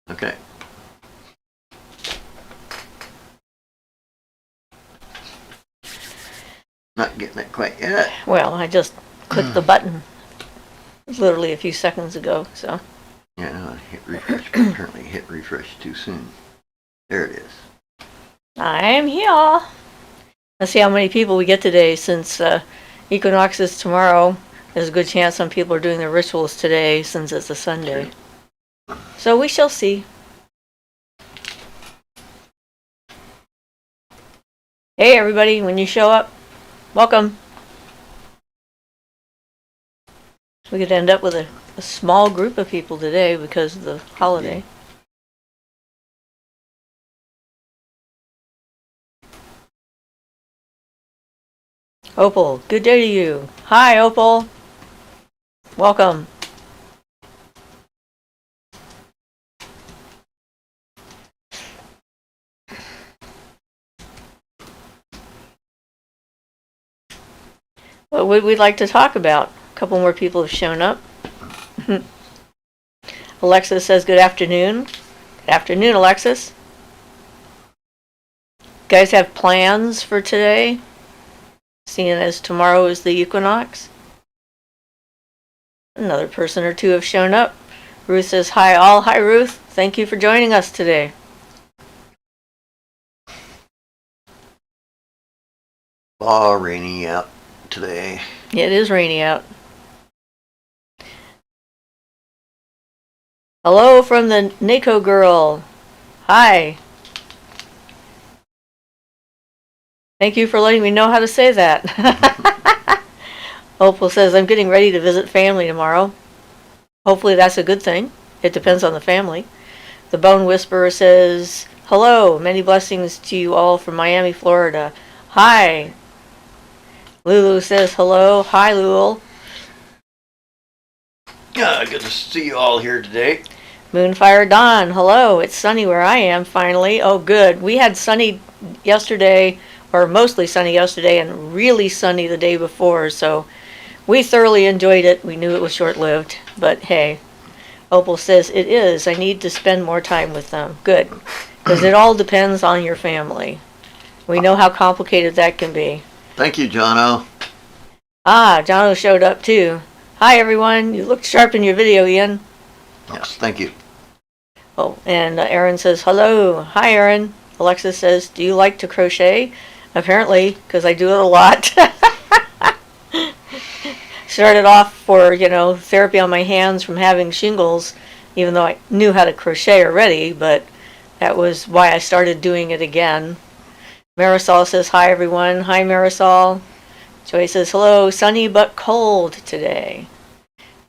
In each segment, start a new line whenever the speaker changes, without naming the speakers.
Okay. Not getting it quite yet.
Well, I just clicked the button literally a few seconds ago, so.
Yeah, no, I hit refresh, but apparently hit refresh too soon. There it is.
I'm here. Let's see how many people we get today. Since equinox is tomorrow, there's a good chance some people are doing their rituals today since it's a Sunday. So we shall see. Hey everybody, when you show up, welcome. We could end up with a small group of people today because of the holiday. Opal, good day to you. Hi, Opal. Welcome. What would we like to talk about? A couple more people have shown up. Alexis says good afternoon. Good afternoon, Alexis. Guys have plans for today? Seeing as tomorrow is the equinox. Another person or two have shown up. Ruth says hi all. Hi Ruth. Thank you for joining us today.
Rainy out today.
It is rainy out. Hello from the NACO girl. Hi. Thank you for letting me know how to say that. Opal says, I'm getting ready to visit family tomorrow. Hopefully that's a good thing. It depends on the family. The Bone Whisperer says, hello, many blessings to you all from Miami, Florida. Hi. Lulu says, hello. Hi, Lulu.
Good to see you all here today.
Moonfire Dawn, hello. It's sunny where I am, finally. Oh, good. We had sunny yesterday, or mostly sunny yesterday, and really sunny the day before, so we thoroughly enjoyed it. We knew it was short-lived, but hey. Opal says, it is. I need to spend more time with them. Good. Because it all depends on your family. We know how complicated that can be.
Thank you, Jono.
Ah, Jono showed up too. Hi, everyone. You looked sharp in your video, Ian.
Yes, thank you.
Oh, and Erin says, hello. Hi, Erin. Alexis says, do you like to crochet? Apparently, because I do it a lot. Started off for, therapy on my hands from having shingles, even though I knew how to crochet already, but that was why I started doing it again. Marisol says, hi, everyone. Hi, Marisol. Joy says, hello. Sunny but cold today.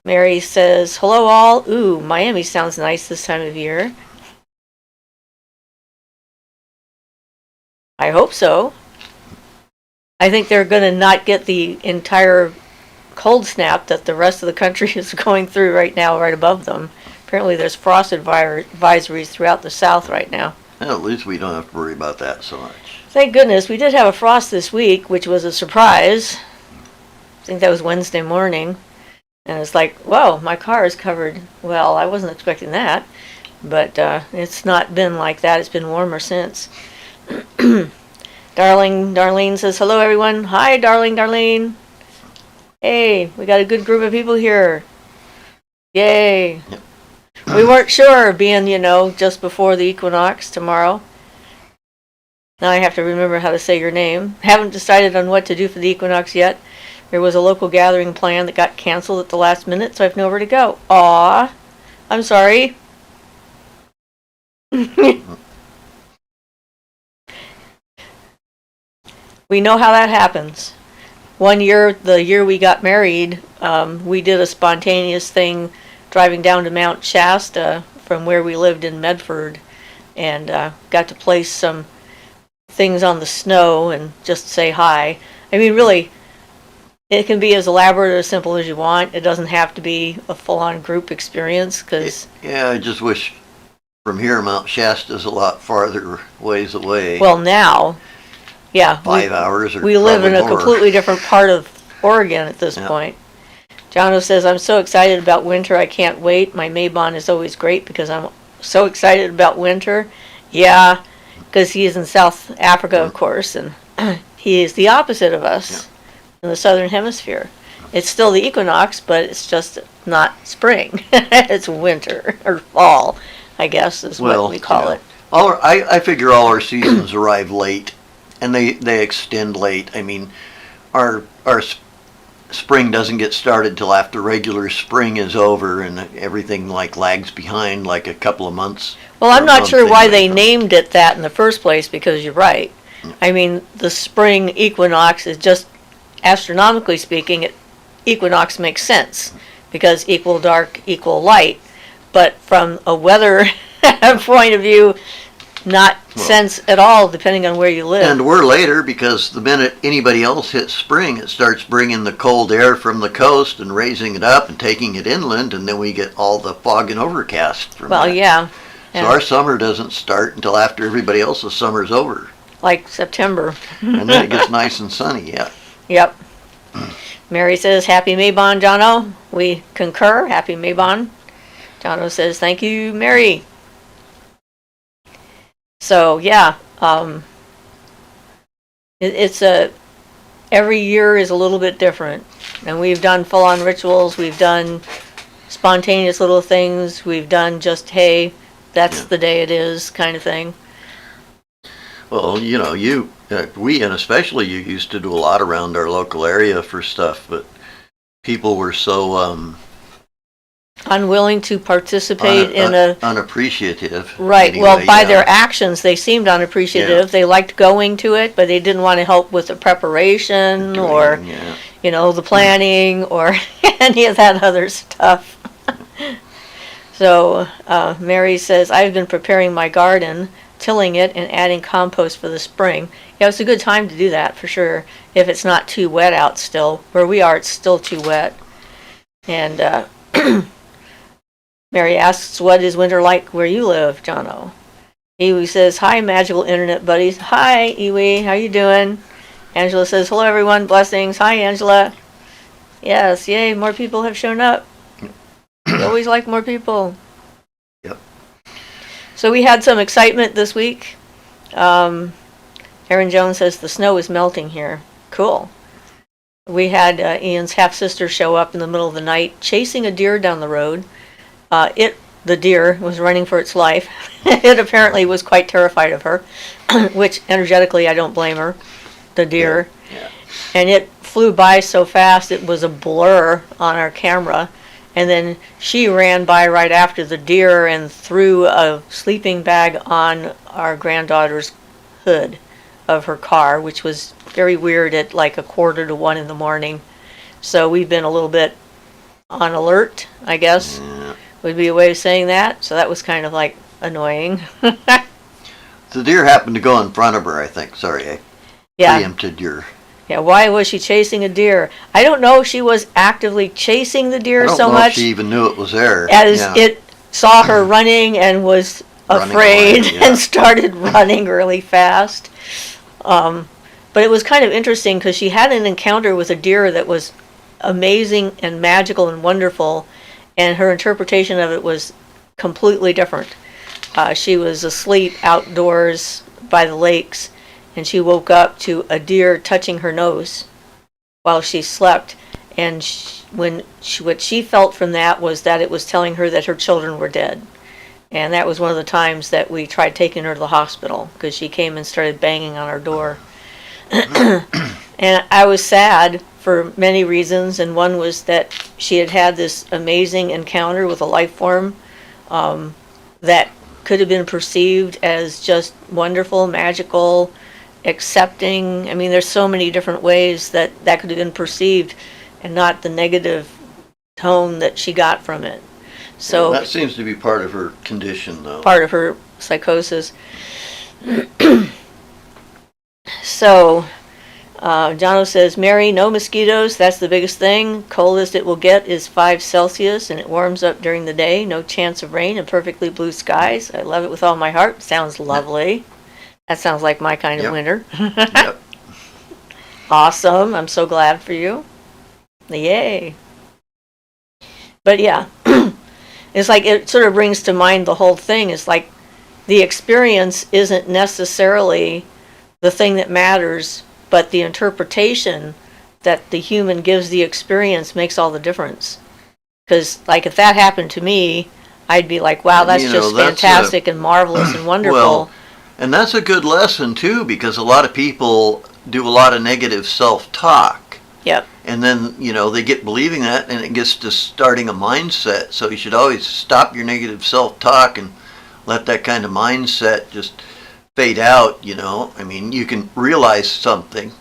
Mary says, hello, all. Ooh, Miami sounds nice this time of year. I hope so. I think they're going to not get the entire cold snap that the rest of the country is going through right now, right above them. Apparently there's frost advisories throughout the south right now.
Well, at least we don't have to worry about that so much.
Thank goodness. We did have a frost this week, which was a surprise. I think that was Wednesday morning. And it's like, whoa, my car is covered. Well, I wasn't expecting that. But it's not been like that. It's been warmer since. Darlene says, hello, everyone. Hi, Darlene. Hey, we got a good group of people here. Yay.
Yep.
We weren't sure, being, just before the equinox tomorrow. Now I have to remember how to say your name. Haven't decided on what to do for the equinox yet. There was a local gathering plan that got canceled at the last minute, so I have nowhere to go. Aw, I'm sorry. We know how that happens. One year, the year we got married, we did a spontaneous thing driving down to Mount Shasta from where we lived in Medford, and got to place some things on the snow and just say hi. I mean, really, it can be as elaborate or as simple as you want. It doesn't have to be a full-on group experience, because...
Yeah, I just wish from here Mount Shasta's a lot farther ways away.
Well, now, yeah.
5 hours or
we live in a
more.
completely different part of Oregon at this point. Jono says, I'm so excited about winter, I can't wait. My Maybon is always great because I'm so excited about winter. Yeah, because he is in South Africa, of course, and he is the opposite of us in the southern hemisphere. It's still the equinox, but it's just not spring. It's winter or fall, I guess is what we call it.
I figure all our seasons arrive late, and they extend late. I mean, our spring doesn't get started till after regular spring is over, and everything like lags behind like a couple of months.
Well, I'm not sure why they named it that in the first place, because you're right. I mean, the spring equinox is just, astronomically speaking, equinox makes sense, because equal dark, equal light. But from a weather point of view, not sense at all, depending on where you live.
And we're later because the minute anybody else hits spring, it starts bringing the cold air from the coast and raising it up and taking it inland, and then we get all the fog and overcast from that.
Well, yeah.
So our summer doesn't start until after everybody else's summer's over.
Like September.
And then it gets nice and sunny, yeah.
Yep. Mary says, Happy Maybon, Jono. We concur. Happy Maybon. Jono says, thank you, Mary. So, yeah. It's every year is a little bit different. And we've done full-on rituals. We've done spontaneous little things. We've done just, hey, that's the day it is kind of thing.
Well, you know, we, and especially you, used to do a lot around our local area for stuff, but people were so
unwilling to participate in
unappreciative.
Right.
Anyway,
well, by their actions, they seemed unappreciative. Yeah. They liked going to it, but they didn't want to help with the preparation the planning or any of that other stuff. So Mary says, I've been preparing my garden, tilling it, and adding compost for the spring. Yeah, it's a good time to do that for sure, if it's not too wet out still. Where we are, it's still too wet. And Mary asks, what is winter like where you live, Jono? Iwi says, hi, magical internet buddies. Hi, Iwi, how you doing? Angela says, hello, everyone, blessings. Hi, Angela. Yes, yay, more people have shown up. We always like more people.
Yep.
So we had some excitement this week. Aaron Jones says the snow is melting here. Cool. We had Ian's half-sister show up in the middle of the night chasing a deer down the road. The deer was running for its life. It apparently was quite terrified of her, which energetically I don't blame her, the deer.
Yeah.
And it flew by so fast it was a blur on our camera. And then she ran by right after the deer and threw a sleeping bag on our granddaughter's hood of her car, which was very weird at like 1:45 in the morning. So we've been a little bit on alert, I guess, would be a way of saying that. So that was kind of like annoying.
The deer happened to go in front of her, I think. Sorry, I preempted your...
Yeah, why was she chasing a deer? I don't know if she was actively chasing the deer so much.
I don't know if she even knew it was there.
As it saw her running and was afraid and started running really fast. But it was kind of interesting because she had an encounter with a deer that was amazing and magical and wonderful, and her interpretation of it was completely different. She was asleep outdoors by the lakes, and she woke up to a deer touching her nose while she slept. And what she felt from that was that it was telling her that her children were dead. And that was one of the times that we tried taking her to the hospital, because she came and started banging on our door. And I was sad for many reasons, and one was that she had had this amazing encounter with a life form that could have been perceived as just wonderful, magical, accepting. I mean, there's so many different ways that could have been perceived, and not the negative tone that she got from it. So
that seems to be part of her condition, though.
Part of her psychosis. So, Jono says, Mary, no mosquitoes. That's the biggest thing. Coldest it will get is 5 Celsius, and it warms up during the day. No chance of rain and perfectly blue skies. I love it with all my heart. Sounds lovely. That sounds like my kind of winter.
Yep.
Awesome. I'm so glad for you. Yay. But yeah, It's like it sort of brings to mind the whole thing. It's like the experience isn't necessarily the thing that matters, but the interpretation that the human gives the experience makes all the difference. Because, like, if that happened to me, I'd be like, wow, that's just fantastic and marvelous and wonderful.
Well, and that's a good lesson, too, because a lot of people do a lot of negative self-talk.
Yep.
And then, they get believing that, and it gets to starting a mindset. So you should always stop your negative self-talk and let that kind of mindset just fade out, I mean, you can realize something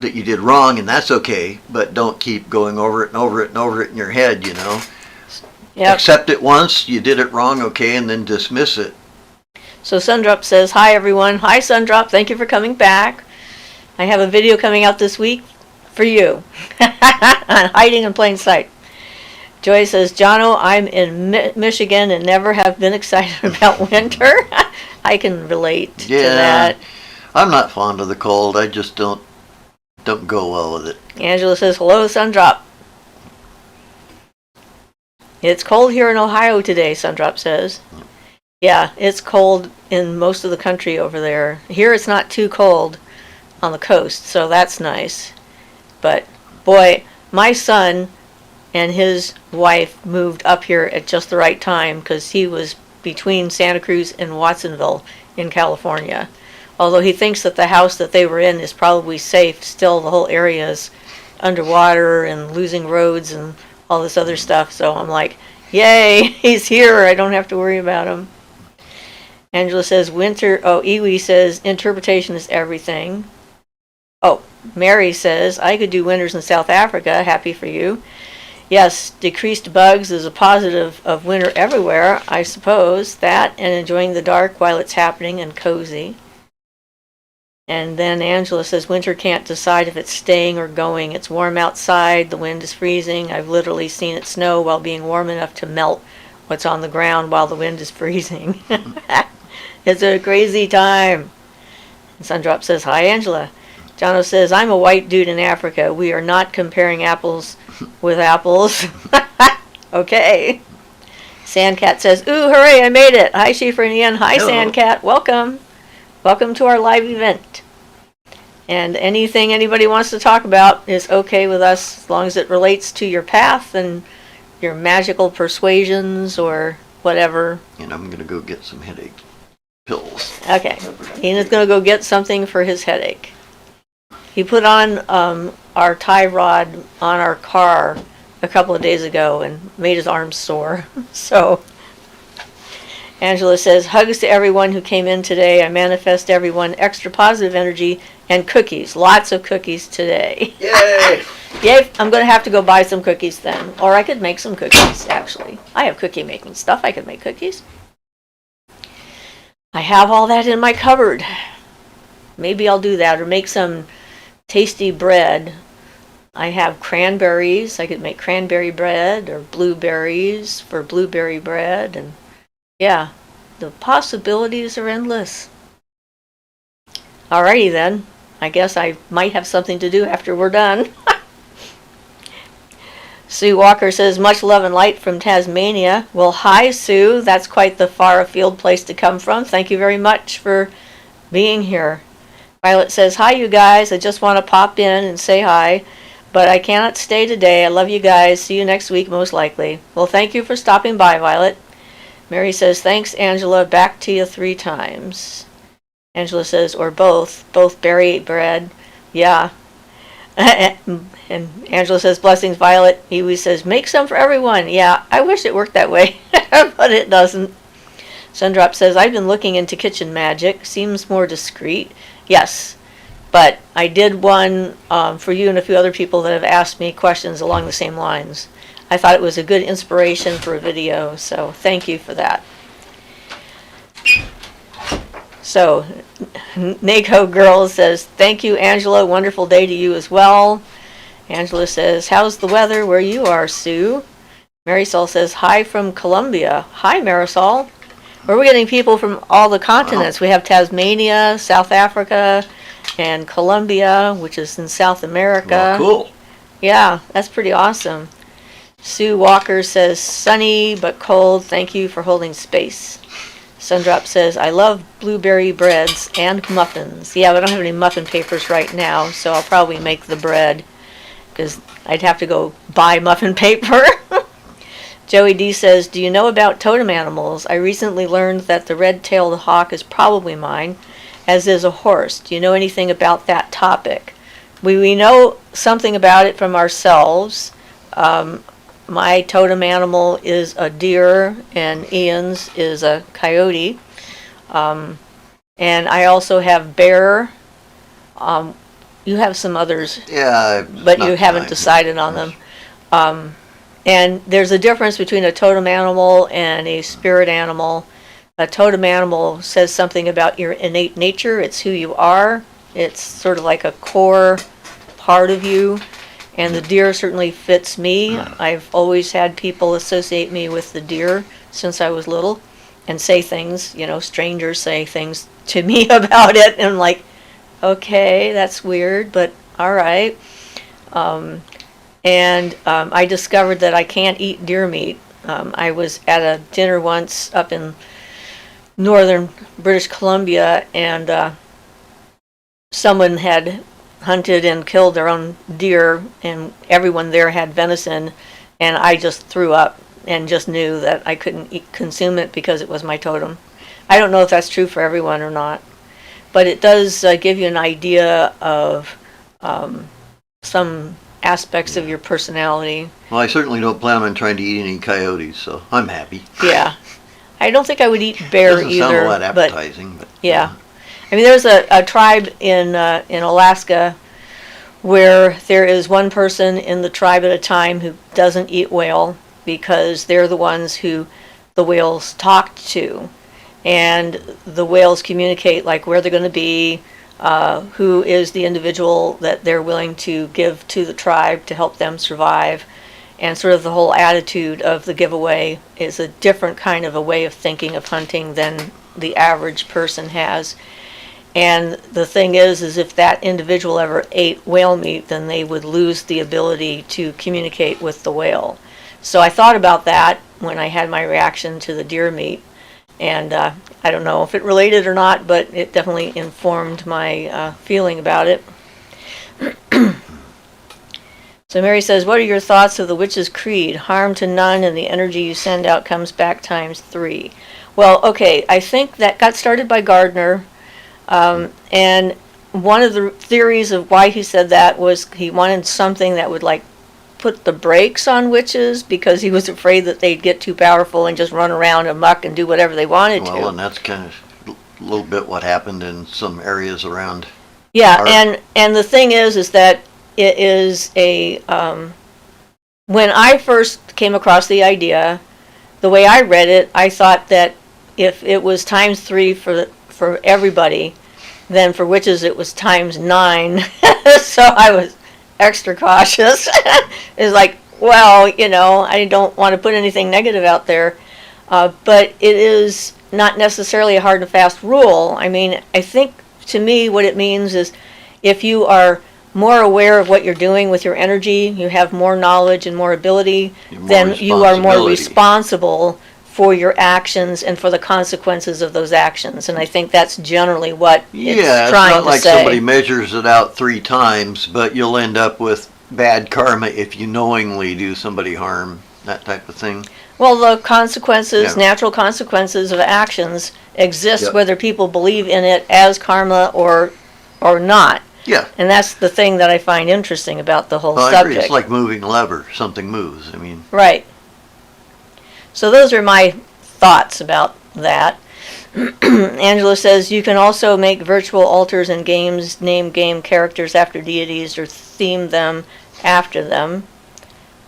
that you did wrong, and that's okay, but don't keep going over it and over it and over it in your head,
Yep.
Accept it once, you did it wrong, okay, and then dismiss it.
So Sundrop says, hi everyone. Hi Sundrop, thank you for coming back. I have a video coming out this week for you on hiding in plain sight. Joy says, Jono, I'm in Michigan and never have been excited about winter. I can relate to that.
I'm not fond of the cold. I just don't go well with it.
Angela says, hello, Sundrop. It's cold here in Ohio today, Sundrop says. Yeah, it's cold in most of the country over there. Here it's not too cold on the coast, so that's nice. But, boy, my son and his wife moved up here at just the right time because he was between Santa Cruz and Watsonville in California. Although he thinks that the house that they were in is probably safe, still the whole area is underwater and losing roads and all this other stuff. So I'm like, yay, he's here. I don't have to worry about him. Angela says, Iwi says, interpretation is everything. Oh, Mary says, I could do winters in South Africa. Happy for you. Yes, decreased bugs is a positive of winter everywhere, I suppose. That and enjoying the dark while it's happening and cozy. And then Angela says, winter can't decide if it's staying or going. It's warm outside, the wind is freezing. I've literally seen it snow while being warm enough to melt what's on the ground while the wind is freezing. It's a crazy time. And Sundrop says, hi, Angela. Jono says, I'm a white dude in Africa. We are not comparing apples with apples. Okay. Sandcat says, ooh, hooray, I made it. Hi, Siofra and Ian. Hi, hello. Sandcat. Welcome. Welcome to our live event. And anything anybody wants to talk about is okay with us as long as it relates to your path and your magical persuasions or whatever.
And I'm going to go get some headache pills.
Okay. Ian is going to go get something for his headache. He put on our tie rod on our car a couple of days ago and made his arms sore. So Angela says, hugs to everyone who came in today. I manifest everyone extra positive energy and cookies. Lots of cookies today.
Yay!
Yay! I'm going to have to go buy some cookies then. Or I could make some cookies, actually. I have cookie making stuff. I could make cookies. I have all that in my cupboard. Maybe I'll do that or make some tasty bread. I have cranberries. I could make cranberry bread or blueberries for blueberry bread. And yeah, the possibilities are endless. Alrighty then. I guess I might have something to do after we're done. Sue Walker says, much love and light from Tasmania. Well, hi, Sue. That's quite the far afield place to come from. Thank you very much for being here. Violet says, hi, you guys. I just want to pop in and say hi, but I cannot stay today. I love you guys. See you next week, most likely. Well, thank you for stopping by, Violet. Mary says, thanks, Angela. Back to you 3 times. Angela says, or both. Both berry bread. Yeah. And Angela says, blessings, Violet. Iwi says, make some for everyone. Yeah, I wish it worked that way, but it doesn't. Sundrop says, I've been looking into kitchen magic. Seems more discreet. Yes, but I did one for you and a few other people that have asked me questions along the same lines. I thought it was a good inspiration for a video, so thank you for that. So, Nako Girl says, thank you, Angela. Wonderful day to you as well. Angela says, how's the weather where you are, Sue? Marisol says, hi from Colombia. Hi, Marisol. We're getting people from all the continents. Wow. We have Tasmania, South Africa, and Colombia, which is in South America.
Well, cool.
Yeah, that's pretty awesome. Sue Walker says, sunny but cold. Thank you for holding space. Sundrop says, I love blueberry breads and muffins. Yeah, we don't have any muffin papers right now, so I'll probably make the bread because I'd have to go buy muffin paper. Joey D says, do you know about totem animals? I recently learned that the red-tailed hawk is probably mine, as is a horse. Do you know anything about that topic? We know something about it from ourselves. My totem animal is a deer, and Ian's is a coyote. And I also have bear. You have some others.
Yeah.
But you haven't decided on them. And there's a difference between a totem animal and a spirit animal. A totem animal says something about your innate nature. It's who you are. It's sort of like a core part of you. And the deer certainly fits me. I've always had people associate me with the deer since I was little and say things, strangers say things to me about it. And I'm like, okay, that's weird, but all right. I discovered that I can't eat deer meat. I was at a dinner once up in northern British Columbia, and someone had hunted and killed their own deer, and everyone there had venison, and I just threw up and just knew that I couldn't consume it because it was my totem. I don't know if that's true for everyone or not, but it does give you an idea of some aspects of your personality.
Well, I certainly don't plan on trying to eat any coyotes, so I'm happy.
Yeah. I don't think I would eat bear
Doesn't
either.
sound all that appetizing, but
yeah. I mean, there's a tribe in Alaska where there is one person in the tribe at a time who doesn't eat whale because they're the ones who the whales talk to. And the whales communicate like where they're going to be, who is the individual that they're willing to give to the tribe to help them survive. And sort of the whole attitude of the giveaway is a different kind of a way of thinking of hunting than the average person has. And the thing is if that individual ever ate whale meat, then they would lose the ability to communicate with the whale. So I thought about that when I had my reaction to the deer meat. And I don't know if it related or not, but it definitely informed my feeling about it. So Mary says, what are your thoughts of the witch's creed? Harm to none, and the energy you send out comes back times 3. Well, okay, I think that got started by Gardner. And one of the theories of why he said that was he wanted something that would put the brakes on witches because he was afraid that they'd get too powerful and just run around amok and do whatever they wanted to.
Well, and that's kind of a little bit what happened in some areas around.
Yeah, and the thing is that it is when I first came across the idea, the way I read it, I thought that if it was times 3 for everybody, then for witches it was times 9. So I was extra cautious. It's like, well, I don't want to put anything negative out there, but it is not necessarily a hard and fast rule. I mean, I think to me what it means is if you are more aware of what you're doing with your energy, you have more knowledge and more ability, then you are more responsible for your actions and for the consequences of those actions. And I think that's generally what it's trying to say. Yeah, it's not like
somebody measures it out 3 times, but you'll end up with bad karma if you knowingly do somebody harm, that type of thing.
Well, the consequences, natural consequences of actions exist whether people believe in it as karma or not.
Yeah.
And that's the thing that I find interesting about the whole subject.
I agree. It's like moving a lever. Something moves. I mean.
Right. So those are my thoughts about that. Angela says, you can also make virtual altars in games, name game characters after deities, or theme them after them.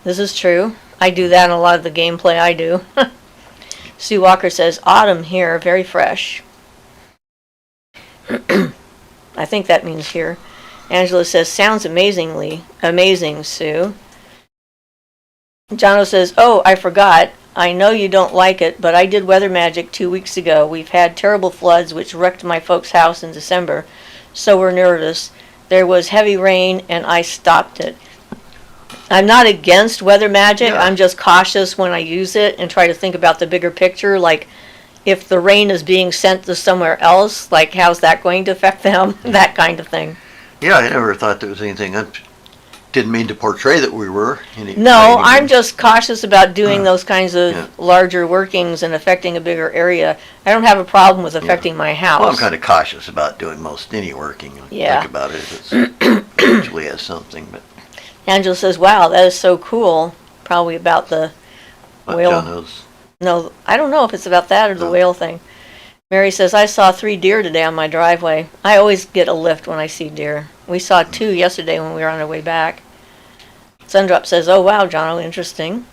This is true. I do that in a lot of the gameplay I do. Sue Walker says, autumn here, very fresh. I think that means here. Angela says, sounds amazing, Sue. Jono says, oh, I forgot. I know you don't like it, but I did weather magic 2 weeks ago. We've had terrible floods which wrecked my folks' house in December, so we're nervous. There was heavy rain, and I stopped it. I'm not against weather magic.
Yeah.
I'm just cautious when I use it and try to think about the bigger picture. Like, if the rain is being sent to somewhere else, like, how's that going to affect them? That kind of thing.
Yeah, I never thought there was anything. I didn't mean to portray that we were.
No, I'm just cautious about doing those kinds of
Yeah.
larger workings and affecting a bigger area. I don't have a problem with affecting my house.
Well, I'm kind of cautious about doing most any working.
Yeah.
Think about it if it usually has something, but
Angela says, wow, that is so cool. Probably about the
what
whale.
John knows.
No, I don't know if it's about that or the
No.
whale thing. Mary says, I saw 3 deer today on my driveway. I always get a lift when I see deer. We saw 2 yesterday when we were on our way back. Sundrop says, oh wow, Jono, interesting.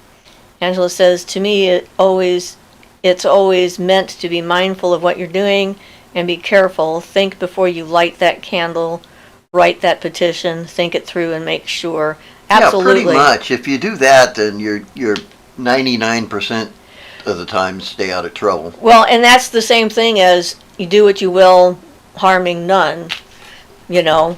Angela says, to me, it's always meant to be mindful of what you're doing and be careful. Think before you light that candle, write that petition, think it through and make sure. Absolutely.
Yeah, pretty much. If you do that, then you're 99% of the time stay out of trouble.
Well, and that's the same thing as you do what you will, harming none. You know,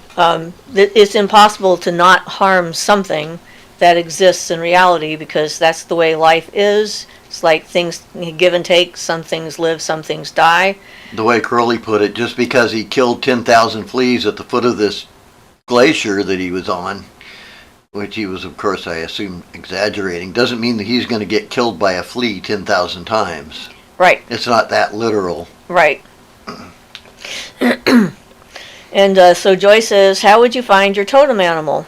it's impossible to not harm something that exists in reality because that's the way life is. It's like things give and take. Some things live, some things die.
The way Crowley put it, just because he killed 10,000 fleas at the foot of this glacier that he was on, which he was, of course, I assume, exaggerating, doesn't mean that he's going to get killed by a flea 10,000 times.
Right.
It's not that literal.
Right. And so Joy says, how would you find your totem animal?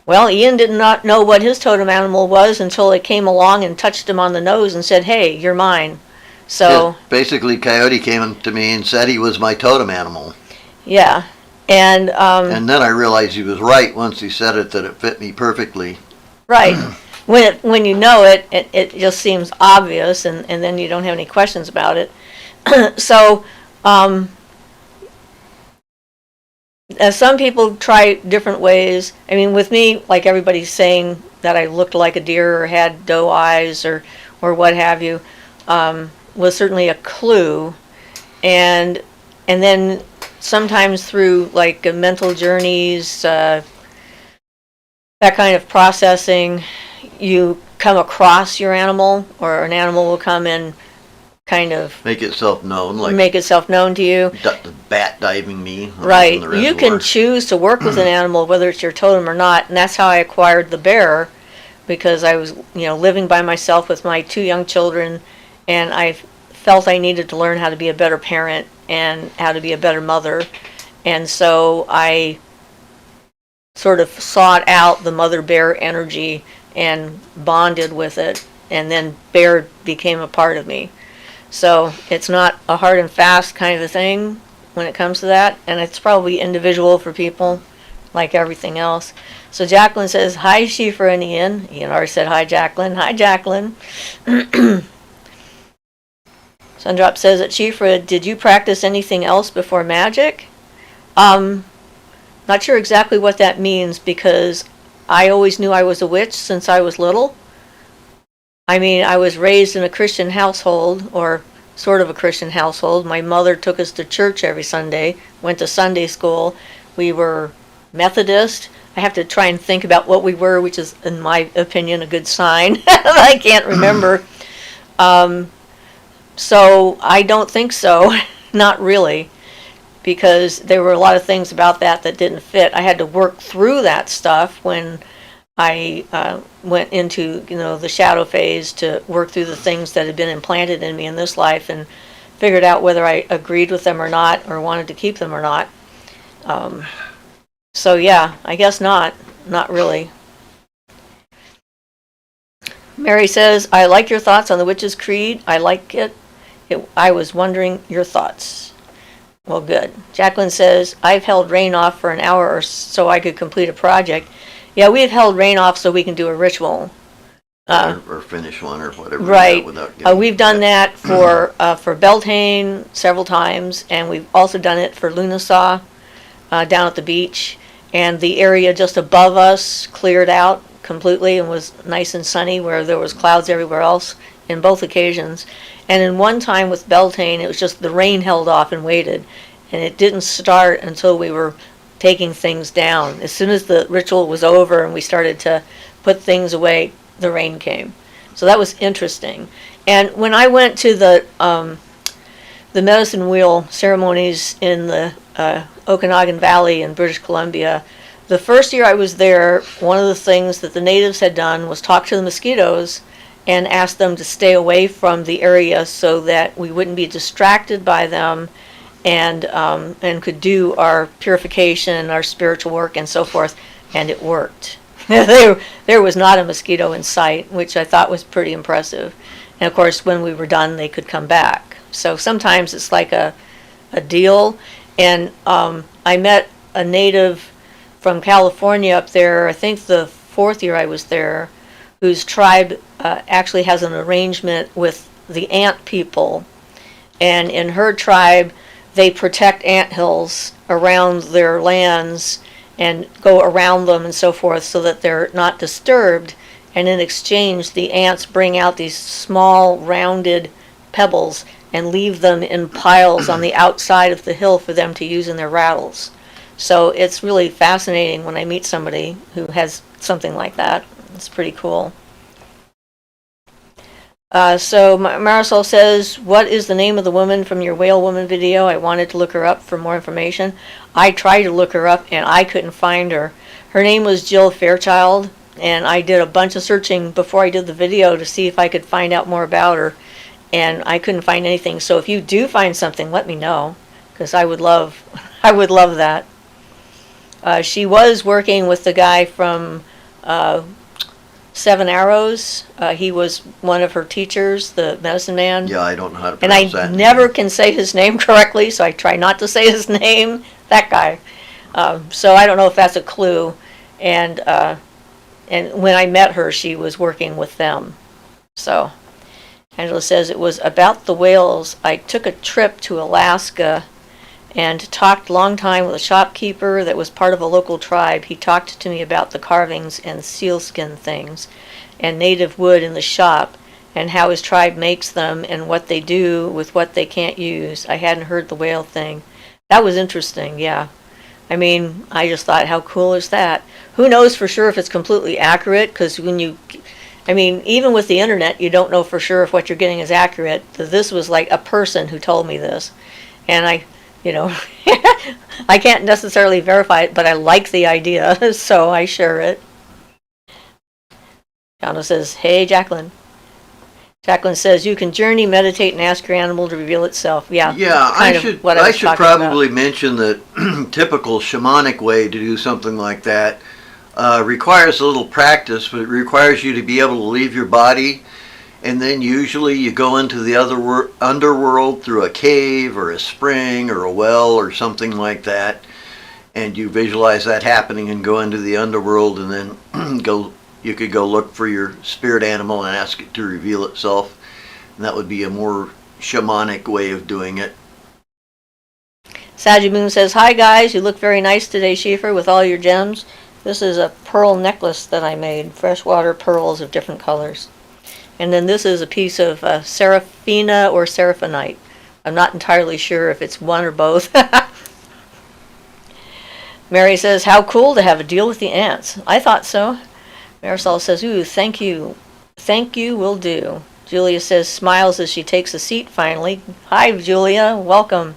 Well, Ian did not know what his totem animal was until it came along and touched him on the nose and said, hey, you're mine. So
Yeah, basically, Coyote came to me and said he was my totem animal.
yeah. And
And then I realized he was right once he said it, that it fit me perfectly.
right. When you know it, it just seems obvious, and then you don't have any questions about it. So some people try different ways. I mean, with me, like everybody's saying that I looked like a deer or had doe eyes or what have you, was certainly a clue. And then sometimes through like mental journeys, that kind of processing, you come across your animal, or an animal will come and kind of
Make itself known, like
make itself known to you.
the bat diving me. when I was
Right.
in the
You
reservoir.
can choose to work with an animal, whether it's your totem or not, and that's how I acquired the bear, because I was, living by myself with my 2 young children, and I felt I needed to learn how to be a better parent and how to be a better mother, and so I sort of sought out the mother bear energy and bonded with it, and then bear became a part of me. So it's not a hard and fast kind of a thing when it comes to that, and it's probably individual for people, like everything else. So Jacqueline says, hi, Siofra and Ian. Ian already said hi, Jacqueline. Hi, Jacqueline. Sundrop says that Siofra, did you practice anything else before magic? Not sure exactly what that means, because I always knew I was a witch since I was little. I mean, I was raised in a Christian household, or sort of a Christian household. My mother took us to church every Sunday, went to Sunday school. We were Methodist. I have to try and think about what we were, which is, in my opinion, a good sign. I can't remember. So I don't think so. Not really. Because there were a lot of things about that didn't fit. I had to work through that stuff when I went into, the shadow phase, to work through the things that had been implanted in me in this life, and figured out whether I agreed with them or not, or wanted to keep them or not. So yeah, I guess not really. Mary says, I like your thoughts on the Witch's Creed. I like it. I was wondering your thoughts. Well, good. Jacqueline says, I've held rain off for an hour or so I could complete a project. Yeah, we have held rain off so we can do a ritual.
Or finish one or whatever.
Right.
Without getting
We've done that for Beltane several times, and we've also done it for Lunasaw down at the beach. And the area just above us cleared out completely and was nice and sunny, where there was clouds everywhere else in both occasions. And in one time with Beltane, it was just the rain held off and waited. And it didn't start until we were taking things down. As soon as the ritual was over and we started to put things away, the rain came. So that was interesting. And when I went to the medicine wheel ceremonies in the Okanagan Valley in British Columbia, the first year I was there, one of the things that the natives had done was talk to the mosquitoes and ask them to stay away from the area so that we wouldn't be distracted by them, and could do our purification, our spiritual work, and so forth. And it worked. There was not a mosquito in sight, which I thought was pretty impressive. And of course, when we were done, they could come back. So sometimes it's like a deal. And I met a native from California up there, I think the 4th year I was there, whose tribe actually has an arrangement with the ant people. And in her tribe, they protect ant hills around their lands and go around them and so forth so that they're not disturbed. And in exchange, the ants bring out these small rounded pebbles and leave them in piles on the outside of the hill for them to use in their rattles. So it's really fascinating when I meet somebody who has something like that. It's pretty cool. So Marisol says, what is the name of the woman from your whale woman video? I wanted to look her up for more information. I tried to look her up and I couldn't find her. Her name was Jill Fairchild, and I did a bunch of searching before I did the video to see if I could find out more about her, and I couldn't find anything. So if you do find something, let me know, because I would love that. She was working with the guy from Seven Arrows. He was one of her teachers, the medicine man.
Yeah, I don't know how to
And
pronounce
I
that.
never can say his name correctly, so I try not to say his name. That guy. So I don't know if that's a clue. And when I met her, she was working with them. So Angela says, it was about the whales. I took a trip to Alaska and talked a long time with a shopkeeper that was part of a local tribe. He talked to me about the carvings and sealskin things and native wood in the shop and how his tribe makes them and what they do with what they can't use. I hadn't heard the whale thing. That was interesting, yeah. I mean, I just thought, how cool is that? Who knows for sure if it's completely accurate, because even with the internet, you don't know for sure if what you're getting is accurate. This was like a person who told me this. And I can't necessarily verify it, but I like the idea, so I share it. Jana says, hey, Jacqueline. Jacqueline says, you can journey, meditate, and ask your animal to reveal itself. Yeah,
I should probably mention that typical shamanic way to do something like that requires a little practice, but it requires you to be able to leave your body, and then usually you go into the underworld through a cave or a spring or a well or something like that, and you visualize that happening and go into the underworld, and then you could go look for your spirit animal and ask it to reveal itself, and that would be a more shamanic way of doing it.
Sajiboon says, hi guys, you look very nice today, Siofra, with all your gems. This is a pearl necklace that I made, freshwater pearls of different colors. And then this is a piece of Seraphina or Seraphinite. I'm not entirely sure if it's one or both. Mary says, how cool to have a deal with the ants. I thought so. Marisol says, ooh, thank you. Thank you, will do. Julia says, smiles as she takes a seat finally. Hi, Julia, welcome.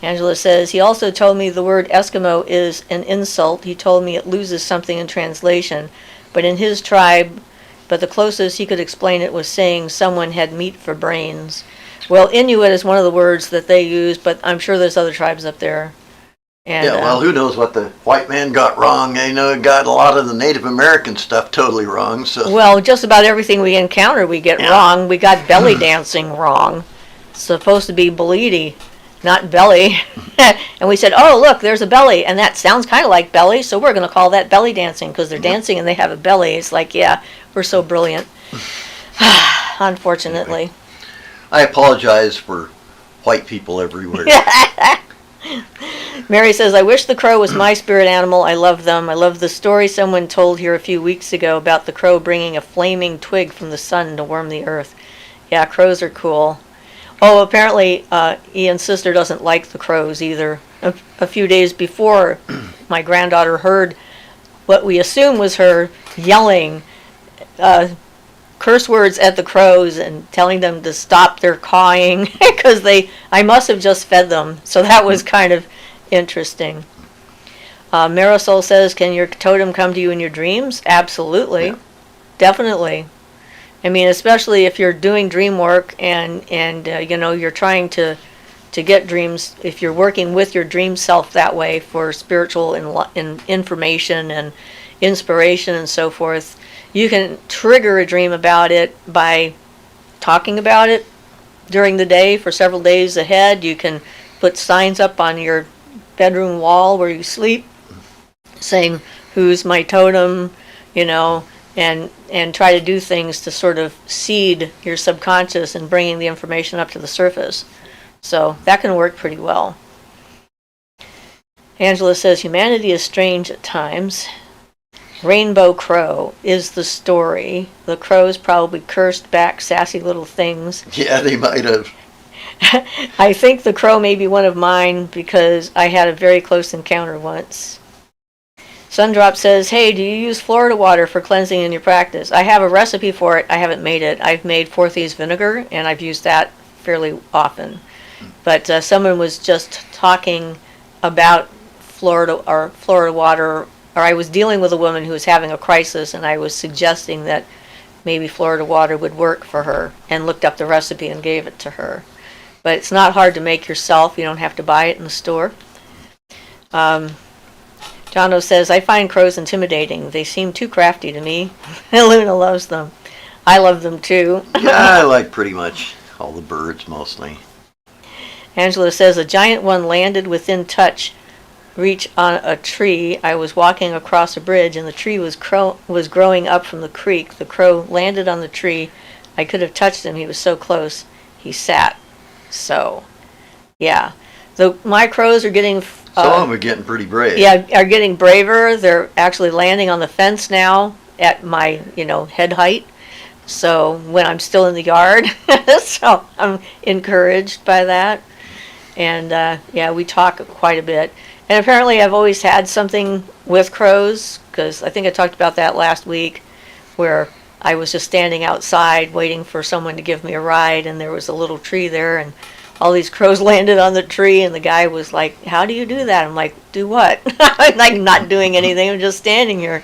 Angela says, he also told me the word Eskimo is an insult. He told me it loses something in translation. But in his tribe, the closest he could explain it was saying someone had meat for brains. Well, Inuit is one of the words that they use, but I'm sure there's other tribes up there. And,
yeah, well, who knows what the white man got wrong? I know it got a lot of the Native American stuff totally wrong. So.
Well, just about everything we encounter we get wrong. We got belly dancing wrong. It's supposed to be belly, not belly. And we said, oh, look, there's a belly. And that sounds kind of like belly, so we're going to call that belly dancing because they're dancing and they have a belly. It's like, yeah, we're so brilliant. Unfortunately.
I apologize for white people everywhere.
Mary says, I wish the crow was my spirit animal. I love them. I love the story someone told here a few weeks ago about the crow bringing a flaming twig from the sun to warm the earth. Yeah, crows are cool. Oh, apparently Ian's sister doesn't like the crows either. A few days before my granddaughter heard what we assume was her yelling curse words at the crows and telling them to stop their cawing because I must have just fed them. So that was kind of interesting. Marisol says, can your totem come to you in your dreams? Absolutely.
Yeah.
Definitely. I mean, especially if you're doing dream work and you're trying to get dreams, if you're working with your dream self that way for spiritual information and inspiration and so forth, you can trigger a dream about it by talking about it during the day for several days ahead. You can put signs up on your bedroom wall where you sleep saying, who's my totem, and try to do things to sort of seed your subconscious and bringing the information up to the surface. So that can work pretty well. Angela says, humanity is strange at times. Rainbow Crow is the story. The crows probably cursed back sassy little things.
Yeah, they might have.
I think the crow may be one of mine because I had a very close encounter once. Sundrop says, hey, do you use Florida water for cleansing in your practice? I have a recipe for it. I haven't made it. I've made Forthies vinegar, and I've used that fairly often. But someone was just talking about Florida water, or I was dealing with a woman who was having a crisis, and I was suggesting that maybe Florida water would work for her, and looked up the recipe and gave it to her. But it's not hard to make yourself. You don't have to buy it in the store. Jono says, I find crows intimidating. They seem too crafty to me. Luna loves them. I love them too.
Yeah, I like pretty much all the birds mostly.
Angela says, a giant one landed within touch reach on a tree. I was walking across a bridge and the tree was growing up from the creek. The crow landed on the tree. I could have touched him. He was so close. He sat. So, yeah. My crows are getting...
Some of them are getting pretty brave.
Yeah, are getting braver. They're actually landing on the fence now at my, head height. So when I'm still in the yard, so I'm encouraged by that. And we talk quite a bit. And apparently I've always had something with crows, because I think I talked about that last week, where I was just standing outside waiting for someone to give me a ride, and there was a little tree there, and all these crows landed on the tree, and the guy was like, how do you do that? I'm like, do what? I'm like not doing anything, I'm just standing here.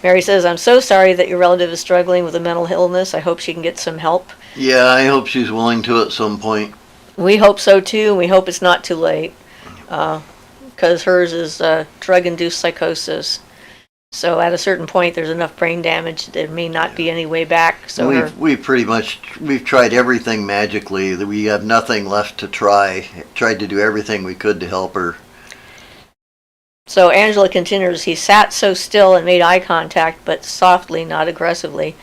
Mary says, I'm so sorry that your relative is struggling with a mental illness. I hope she can get some help.
Yeah, I hope she's willing to at some point.
We hope so too, and we hope it's not too late, because hers is drug-induced psychosis. So at a certain point, there's enough brain damage, there may not be any way back. So
we've tried everything magically. We have nothing left to try. Tried to do everything we could to help her.
So Angela continues, he sat so still and made eye contact, but softly, not aggressively.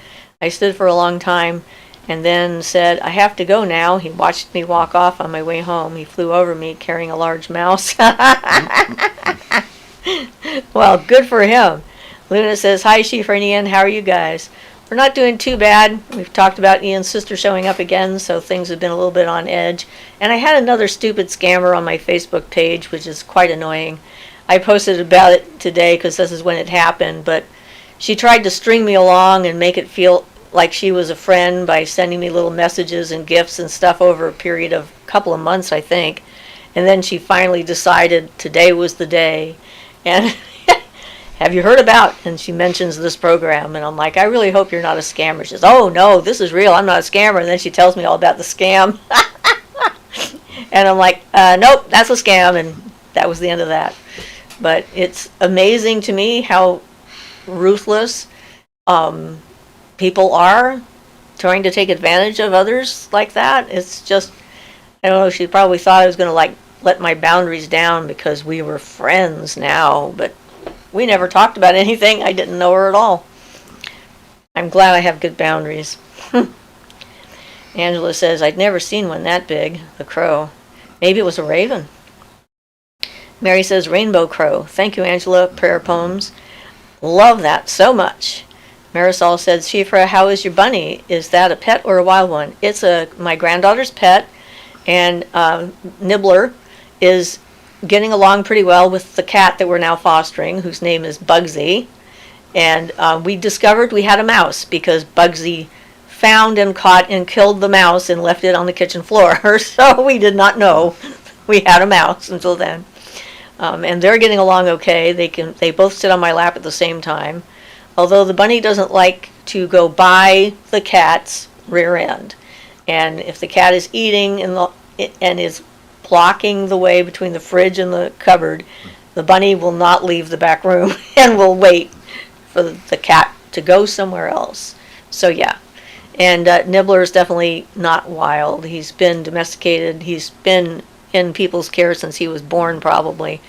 I stood for a long time and then said, I have to go now. He watched me walk off on my way home. He flew over me carrying a large mouse. Well, good for him. Luna says, hi, Siofra and Ian. How are you guys? We're not doing too bad. We've talked about Ian's sister showing up again, so things have been a little bit on edge. And I had another stupid scammer on my Facebook page, which is quite annoying. I posted about it today because this is when it happened, but she tried to string me along and make it feel like she was a friend by sending me little messages and gifts and stuff over a period of a couple of months, I think. And then she finally decided today was the day. And have you heard about? And she mentions this program, and I'm like, I really hope you're not a scammer. She says, oh no, this is real, I'm not a scammer. And then she tells me all about the scam. And I'm like, nope, that's a scam, and that was the end of that. But it's amazing to me how ruthless people are trying to take advantage of others like that. It's just, I don't know, she probably thought I was going to let my boundaries down because we were friends now, but we never talked about anything. I didn't know her at all. I'm glad I have good boundaries. Angela says, I'd never seen one that big, the crow. Maybe it was a raven. Mary says, Rainbow Crow. Thank you, Angela. Prayer poems. Love that so much. Marisol says, Siofra, how is your bunny? Is that a pet or a wild one? It's my granddaughter's pet, and Nibbler is getting along pretty well with the cat that we're now fostering, whose name is Bugsy. And we discovered we had a mouse because Bugsy found and caught and killed the mouse and left it on the kitchen floor. So we did not know we had a mouse until then. And they're getting along okay. They both sit on my lap at the same time. Although the bunny doesn't like to go by the cat's rear end. And if the cat is eating and is blocking the way between the fridge and the cupboard, the bunny will not leave the back room and will wait for the cat to go somewhere else. So yeah. And Nibbler is definitely not wild. He's been domesticated. He's been in people's care since he was born, probably.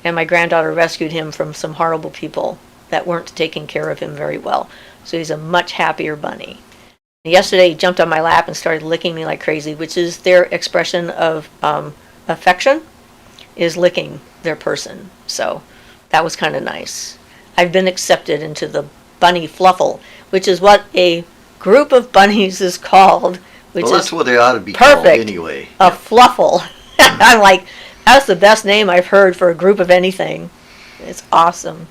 And my granddaughter rescued him from some horrible people that weren't taking care of him very well. So he's a much happier bunny. Yesterday he jumped on my lap and started licking me like crazy, which is their expression of affection, is licking their person. So that was kind of nice. I've been accepted into the bunny fluffle, which is what a group of bunnies is called, which
Well, that's
is
what they ought to be
perfect.
called anyway.
A fluffle. I'm like, that's the best name I've heard for a group of anything. It's awesome.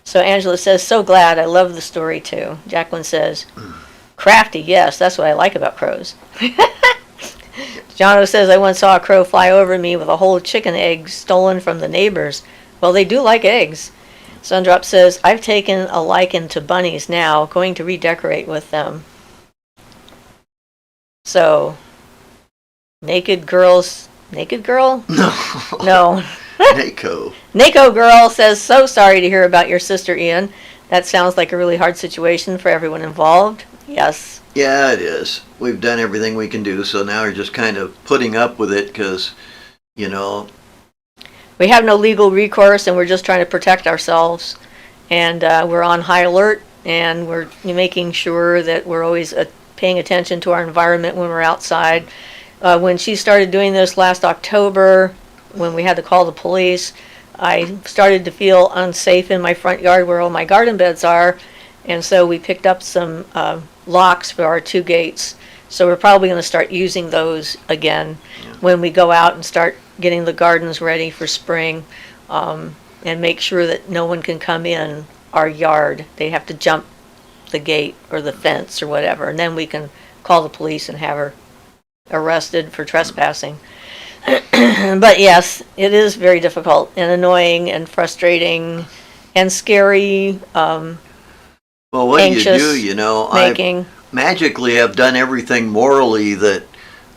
So Angela says, so glad. I love the story too. Jacqueline says, crafty, yes, that's what I like about crows. Jono says, I once saw a crow fly over me with a whole chicken egg stolen from the neighbors. Well, they do like eggs. Sundrop says, I've taken a liking to bunnies now, going to redecorate with them. So, naked girl?
No.
No.
Nako.
Nako girl says, so sorry to hear about your sister, Ian. That sounds like a really hard situation for everyone involved. Yes.
Yeah, it is. We've done everything we can do, so now we're just kind of putting up with it because, you know.
We have no legal recourse, and we're just trying to protect ourselves. And we're on high alert, and we're making sure that we're always paying attention to our environment when we're outside. When she started doing this last October, when we had to call the police, I started to feel unsafe in my front yard where all my garden beds are, and so we picked up some locks for our 2 gates. So we're probably going to start using those again when we go out and start getting the gardens ready for spring, and make sure that no one can come in our yard. They have to jump the gate or the fence or whatever, and then we can call the police and have her arrested for trespassing. But yes, it is very difficult and annoying and frustrating and scary.
Well, what do you do? You know,
making.
I magically have done everything morally that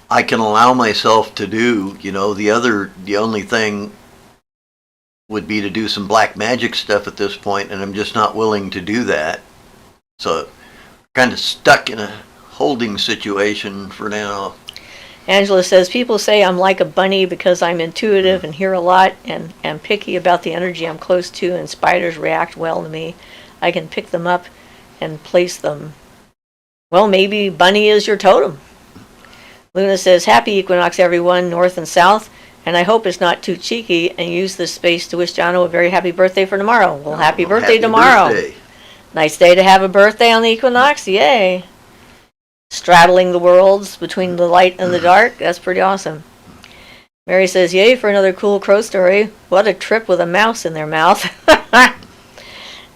I can allow myself to do. You know, the only thing would be to do some black magic stuff at this point, and I'm just not willing to do that. So, kind of stuck in a holding situation for now.
Angela says, people say I'm like a bunny because I'm intuitive and hear a lot and am picky about the energy I'm close to, and spiders react well to me. I can pick them up and place them. Well, maybe bunny is your totem. Luna says, happy equinox, everyone, north and south, and I hope it's not too cheeky and use this space to wish Jono a very happy birthday for tomorrow. Well, happy birthday tomorrow.
Birthday.
Nice day to have a birthday on the equinox. Yay. Straddling the worlds between the light and the dark. That's pretty awesome. Mary says, yay for another cool crow story. What a trip with a mouse in their mouth.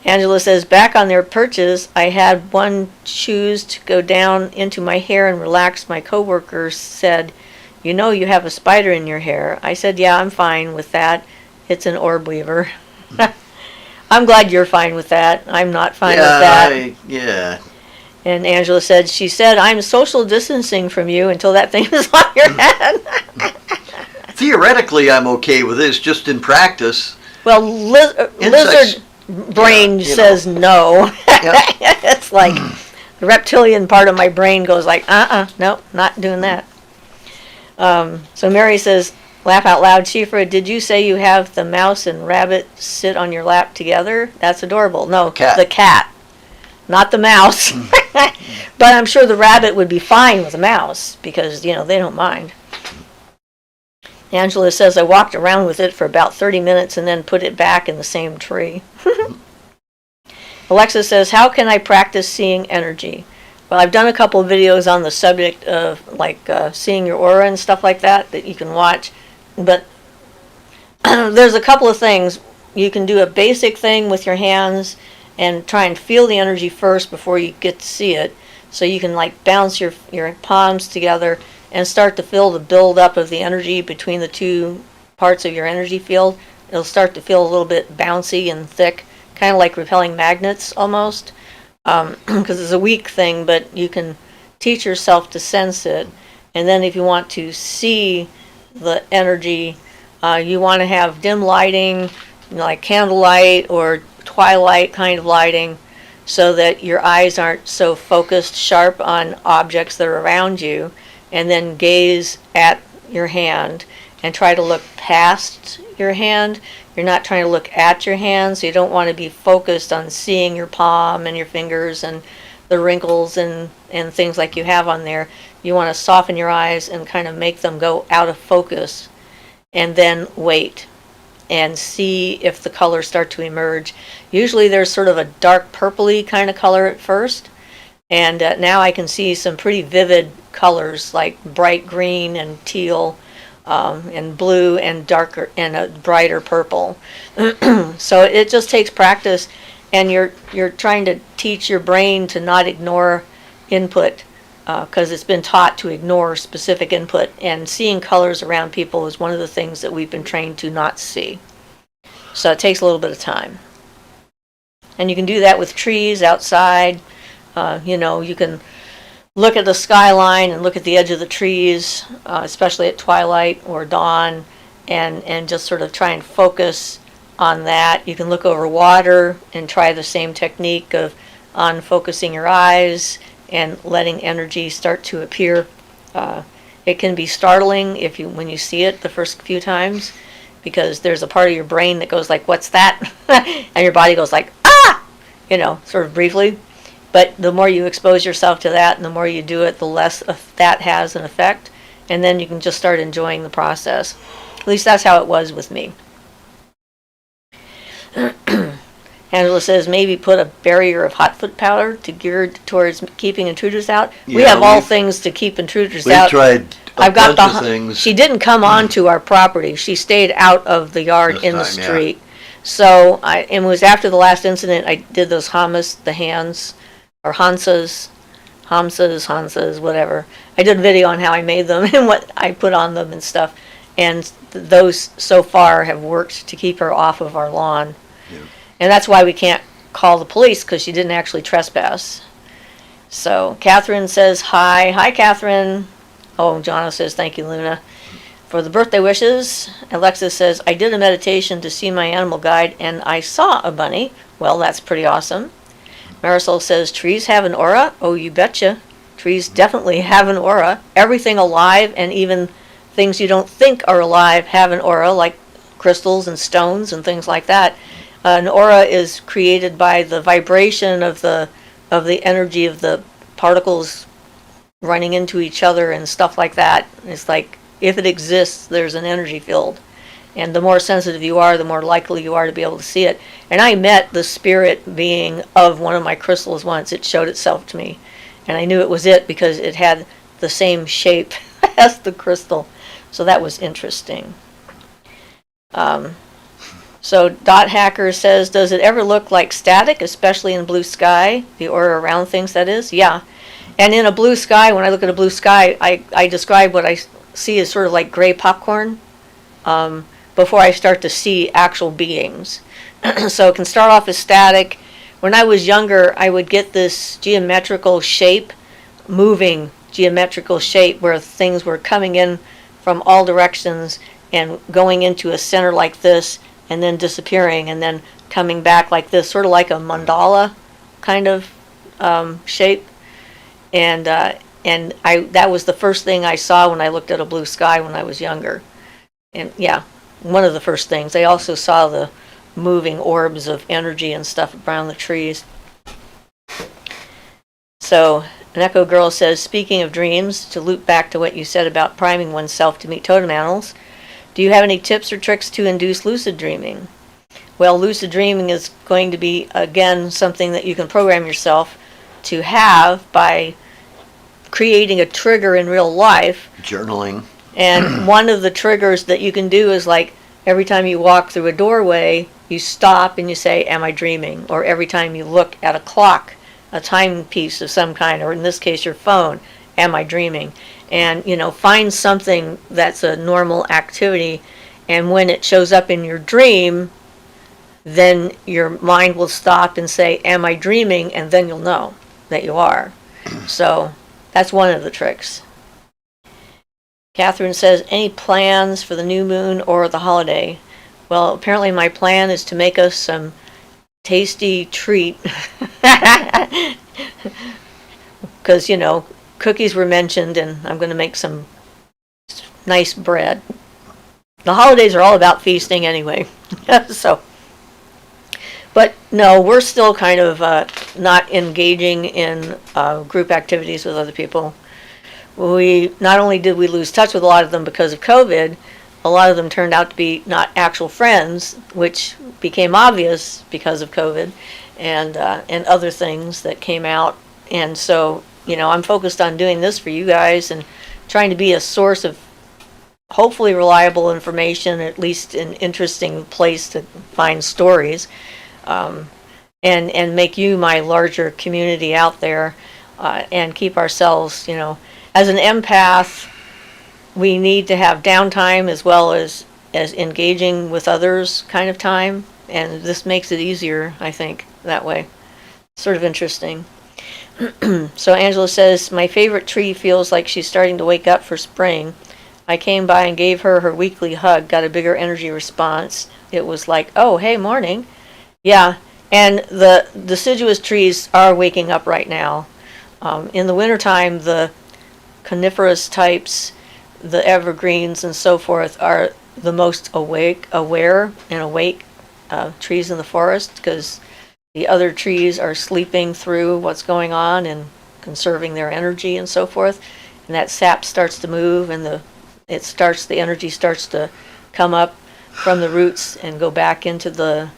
Angela says, back on their perches, I had one choose to go down into my hair and relax. My coworker said, you know you have a spider in your hair. I said, yeah, I'm fine with that. It's an orb weaver. I'm glad you're fine with that. I'm not fine with that.
Yeah.
And Angela said, she said, I'm social distancing from you until that thing is on your head.
Theoretically, I'm okay with this, just in practice.
Well, lizard brain says no. It's like the reptilian part of my brain goes like, nope, not doing that. So Mary says, laugh out loud, Siofra, did you say you have the mouse and rabbit sit on your lap together? That's adorable. No,
cat.
The cat, not the mouse. But I'm sure the rabbit would be fine with a mouse because, they don't mind. Angela says, I walked around with it for about 30 minutes and then put it back in the same tree. Alexa says, how can I practice seeing energy? Well, I've done a couple of videos on the subject of seeing your aura and stuff like that you can watch. But there's a couple of things. You can do a basic thing with your hands and try and feel the energy first before you get to see it. So you can like bounce your palms together and start to feel the build up of the energy between the two parts of your energy field. It'll start to feel a little bit bouncy and thick, kind of like repelling magnets almost, because it's a weak thing, but you can teach yourself to sense it. And then if you want to see the energy, you want to have dim lighting, like candlelight or twilight kind of lighting, so that your eyes aren't so focused sharp on objects that are around you, and then gaze at your hand and try to look past your hand. You're not trying to look at your hand, so you don't want to be focused on seeing your palm and your fingers and the wrinkles and things like you have on there. You want to soften your eyes and kind of make them go out of focus, and then wait and see if the colors start to emerge. Usually there's sort of a dark purpley kind of color at first, and now I can see some pretty vivid colors like bright green and teal, and blue and darker and a brighter purple. So it just takes practice, and you're trying to teach your brain to not ignore input, because it's been taught to ignore specific input, and seeing colors around people is one of the things that we've been trained to not see. So it takes a little bit of time. And you can do that with trees outside. You can look at the skyline and look at the edge of the trees, especially at twilight or dawn, and just sort of try and focus on that. You can look over water and try the same technique of unfocusing your eyes and letting energy start to appear. It can be startling when you see it the first few times, because there's a part of your brain that goes like, "What's that?" and your body goes like, "Ah!" Sort of briefly. But the more you expose yourself to that and the more you do it, the less that has an effect. And then you can just start enjoying the process. At least that's how it was with me. Angela says maybe put a barrier of hot foot powder to geared towards keeping intruders out. We have all things to keep intruders out.
We tried a bunch of things.
She didn't come onto our property. She stayed out of the yard in the street.
Yeah.
So it was after the last incident I did those the hands, or Hamsas, whatever. I did a video on how I made them and what I put on them and stuff. And those so far have worked to keep her off of our lawn. Yeah. And that's why we can't call the police, because she didn't actually trespass. So Catherine says hi. Hi, Catherine. Oh, Jono says thank you, Luna, for the birthday wishes. Alexis says, I did a meditation to see my animal guide and I saw a bunny. Well, that's pretty awesome. Marisol says, trees have an aura? Oh, you betcha. Trees definitely have an aura. Everything alive, and even things you don't think are alive, have an aura, like crystals and stones and things like that. An aura is created by the vibration of the energy of the particles running into each other and stuff like that. It's like, if it exists, there's an energy field. And the more sensitive you are, the more likely you are to be able to see it. And I met the spirit being of one of my crystals once. It showed itself to me. And I knew it was it because it had the same shape as the crystal. So that was interesting. So Dot Hacker says, does it ever look like static, especially in blue sky? The aura around things, that is? Yeah. And in a blue sky, when I look at a blue sky, I describe what I see as sort of like gray popcorn. Before I start to see actual beings. So it can start off as static. When I was younger, I would get this geometrical shape, moving geometrical shape, where things were coming in from all directions and going into a center like this, and then disappearing, and then coming back like this, sort of like a mandala kind of shape. And that was the first thing I saw when I looked at a blue sky when I was younger. And yeah, one of the first things. I also saw the moving orbs of energy and stuff around the trees. So an Echo Girl says, speaking of dreams, to loop back to what you said about priming oneself to meet totem animals, do you have any tips or tricks to induce lucid dreaming? Well, lucid dreaming is going to be, again, something that you can program yourself to have by creating a trigger in real life.
Journaling.
And one of the triggers that you can do is like every time you walk through a doorway, you stop and you say, am I dreaming? Or every time you look at a clock, a timepiece of some kind, or in this case your phone, am I dreaming? And, find something that's a normal activity, and when it shows up in your dream, then your mind will stop and say, am I dreaming? And then you'll know that you are. So that's one of the tricks. Catherine says, any plans for the new moon or the holiday? Well, apparently my plan is to make us some tasty treat. Because, cookies were mentioned, and I'm going to make some nice bread. The holidays are all about feasting anyway. But no, we're still kind of not engaging in group activities with other people. Not only did we lose touch with a lot of them because of COVID, a lot of them turned out to be not actual friends, which became obvious because of COVID and other things that came out. And so, I'm focused on doing this for you guys and trying to be a source of hopefully reliable information, at least an interesting place to find stories, and make you my larger community out there, and keep ourselves, as an empath, we need to have downtime as well as engaging with others kind of time, and this makes it easier, I think, that way. Sort of interesting. So Angela says, my favorite tree feels like she's starting to wake up for spring. I came by and gave her weekly hug, got a bigger energy response. It was like, oh, hey, morning. Yeah, and the deciduous trees are waking up right now. In the wintertime, the coniferous types, the evergreens and so forth, are the most aware and awake trees in the forest, because the other trees are sleeping through what's going on and conserving their energy and so forth. And that sap starts to move, and the energy starts to come up from the roots and go back into the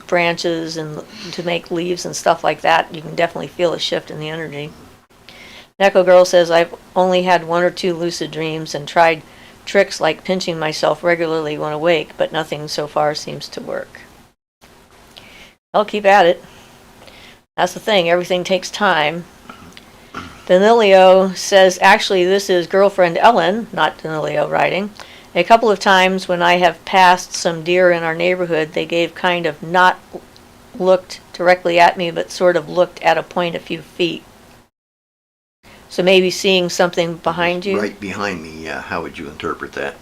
branches and to make leaves and stuff like that. You can definitely feel a shift in the energy. Neko Girl says, I've only had 1 or 2 lucid dreams and tried tricks like pinching myself regularly when awake, but nothing so far seems to work. I'll keep at it. That's the thing, everything takes time. Danilio says, actually, this is girlfriend Ellen, not Danilio writing. A couple of times when I have passed some deer in our neighborhood, they gave kind of not looked directly at me, but sort of looked at a point a few feet. So maybe seeing something behind you?
Right behind me, yeah. How would you interpret that?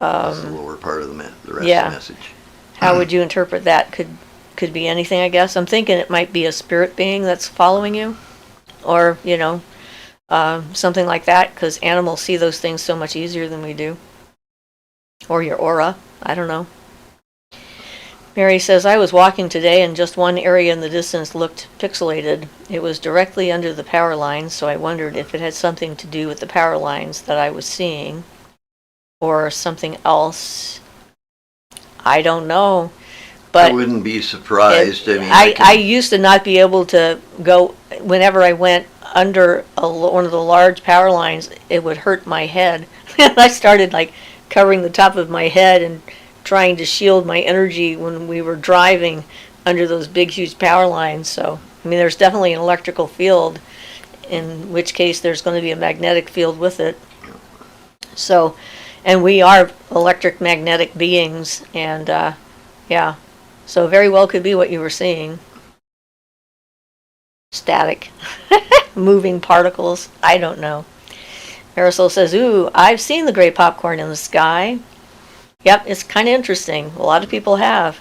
That's the lower part of the rest of the message.
How would you interpret that? Could be anything, I guess. I'm thinking it might be a spirit being that's following you. Or, something like that, because animals see those things so much easier than we do. Or your aura. I don't know. Mary says, I was walking today and just one area in the distance looked pixelated. It was directly under the power lines, so I wondered if it had something to do with the power lines that I was seeing. Or something else. I don't know. But
I wouldn't be surprised.
I used to not be able to go, whenever I went under one of the large power lines, it would hurt my head. And I started covering the top of my head and trying to shield my energy when we were driving under those big, huge power lines. So, there's definitely an electrical field, in which case there's going to be a magnetic field with it. So, and we are electric magnetic beings, and yeah. So very well could be what you were seeing. Static. Moving particles. I don't know. Marisol says, ooh, I've seen the gray popcorn in the sky. Yep, it's kind of interesting. A lot of people have.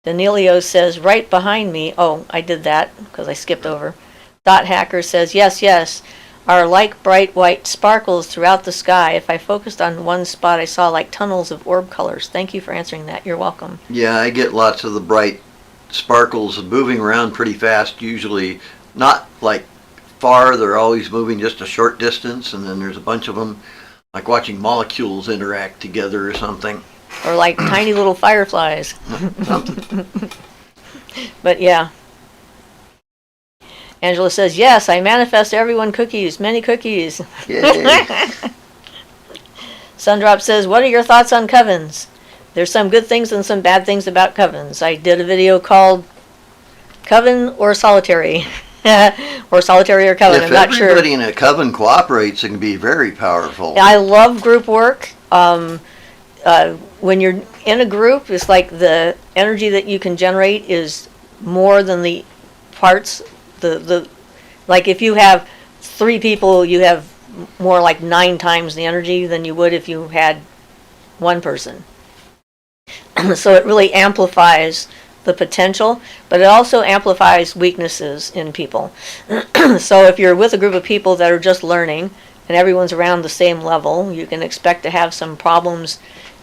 Danilio says, right behind me. Oh, I did that because I skipped over. Dot Hacker says, yes, are like bright white sparkles throughout the sky. If I focused on one spot, I saw like tunnels of orb colors. Thank you for answering that. You're welcome.
Yeah, I get lots of the bright sparkles moving around pretty fast, usually not far. They're always moving just a short distance, and then there's a bunch of them, like watching molecules interact together or something.
Or like tiny little fireflies.
Something.
But yeah. Angela says, yes, I manifest everyone cookies, many cookies.
Yay.
Sundrop says, what are your thoughts on covens? There's some good things and some bad things about covens. I did a video called Coven or Solitary. Or Solitary or Coven, I'm not
If
sure.
everybody in a coven cooperates, it can be very powerful.
I love group work. When you're in a group, it's like the energy that you can generate is more than the parts. Like if you have 3 people, you have more like 9 times the energy than you would if you had 1 person. So it really amplifies the potential, but it also amplifies weaknesses in people. So if you're with a group of people that are just learning and everyone's around the same level, you can expect to have some problems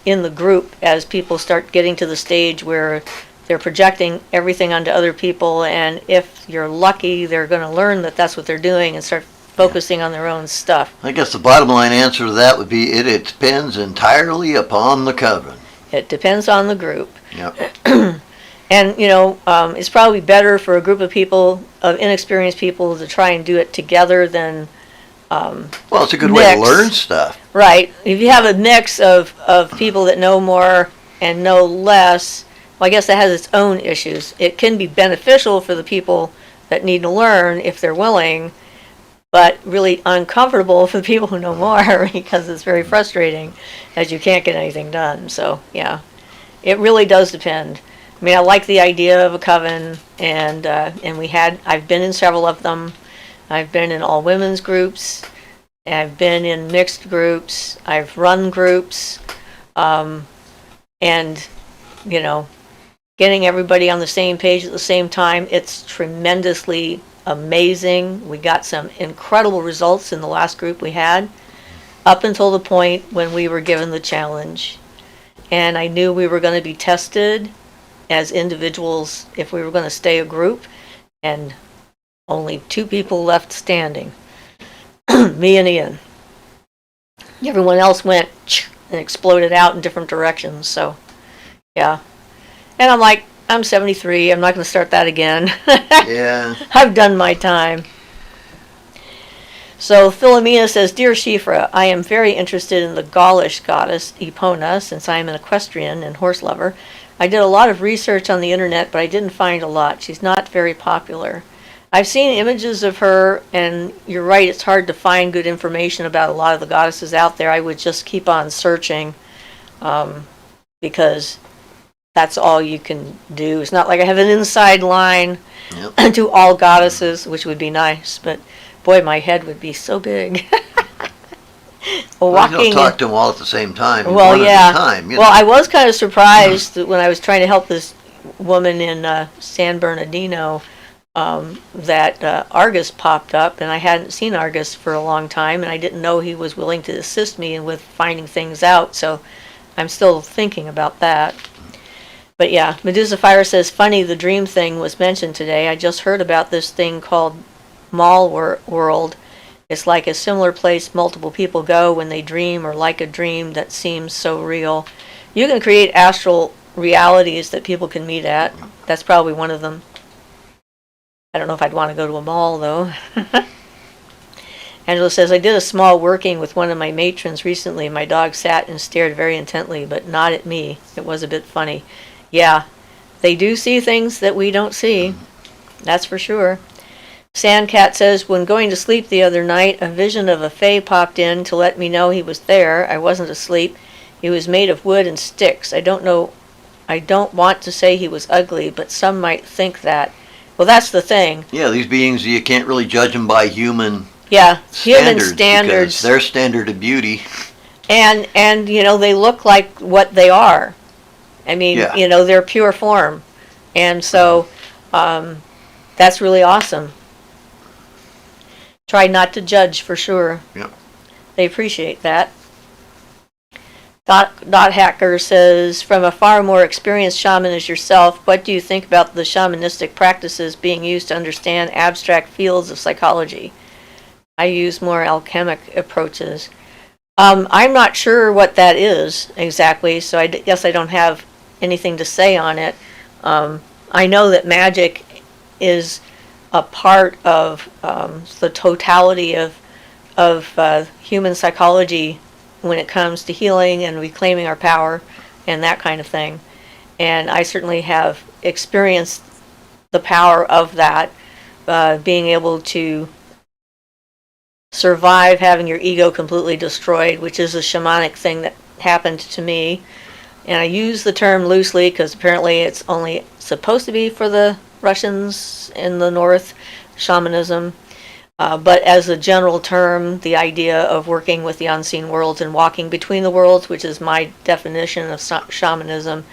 in the group as people start getting to the stage where they're projecting everything onto other people, and if you're lucky, they're going to learn that that's what they're doing and start focusing on their own stuff.
I guess the bottom line answer to that would be it depends entirely upon the coven.
It depends on the group.
Yep.
And, it's probably better for a group of people, of inexperienced people, to try and do it together than
Well, it's a good way to
mix.
learn stuff.
Right. If you have a mix of people that know more and know less, well, I guess that has its own issues. It can be beneficial for the people that need to learn if they're willing, but really uncomfortable for the people who know more because it's very frustrating as you can't get anything done. So, yeah, it really does depend. I mean, I like the idea of a coven, and I've been in several of them. I've been in all women's groups. I've been in mixed groups. I've run groups. And, getting everybody on the same page at the same time, it's tremendously amazing. We got some incredible results in the last group we had, up until the point when we were given the challenge. And I knew we were going to be tested as individuals if we were going to stay a group, and only 2 people left standing. Me and Ian. Everyone else went and exploded out in different directions, so yeah. And I'm like, I'm 73, I'm not going to start that again.
Yeah.
I've done my time. So Philomena says, Dear Siofra, I am very interested in the Gaulish goddess Epona, since I am an equestrian and horse lover. I did a lot of research on the internet, but I didn't find a lot. She's not very popular. I've seen images of her, and you're right, it's hard to find good information about a lot of the goddesses out there. I would just keep on searching, because that's all you can do. It's not like I have an inside line to all goddesses, which would be nice, but boy, my head would be so big.
Well, you don't talk to them all at the same time.
Well,
one
yeah.
At a time,
Well, I was kind of surprised that when I was trying to help this woman in San Bernardino, that Argus popped up, and I hadn't seen Argus for a long time, and I didn't know he was willing to assist me with finding things out, so I'm still thinking about that. But yeah, Medusa Fire says, funny, the dream thing was mentioned today. I just heard about this thing called Mall World. It's like a similar place multiple people go when they dream, or like a dream that seems so real. You can create astral realities that people can meet at. That's probably one of them. I don't know if I'd want to go to a mall, though. Angela says, I did a small working with one of my matrons recently. My dog sat and stared very intently, but not at me. It was a bit funny. Yeah, they do see things that we don't see. That's for sure. Sandcat says, when going to sleep the other night, a vision of a fae popped in to let me know he was there. I wasn't asleep. He was made of wood and sticks. I don't want to say he was ugly, but some might think that. Well, that's the thing.
Yeah, these beings, you can't really judge them by human
human
standards. Because their standard of beauty.
And they look like what they are. I mean, they're pure form. And so that's really awesome. Try not to judge, for sure.
Yep.
They appreciate that. Dot Hacker says, from a far more experienced shaman as yourself, what do you think about the shamanistic practices being used to understand abstract fields of psychology? I use more alchemic approaches. I'm not sure what that is exactly, so I guess I don't have anything to say on it. I know that magic is a part of the totality of human psychology when it comes to healing and reclaiming our power and that kind of thing. And I certainly have experienced the power of that, being able to survive having your ego completely destroyed, which is a shamanic thing that happened to me. And I use the term loosely because apparently it's only supposed to be for the Russians in the north, shamanism. But as a general term, the idea of working with the unseen worlds and walking between the worlds, which is my definition of shamanism,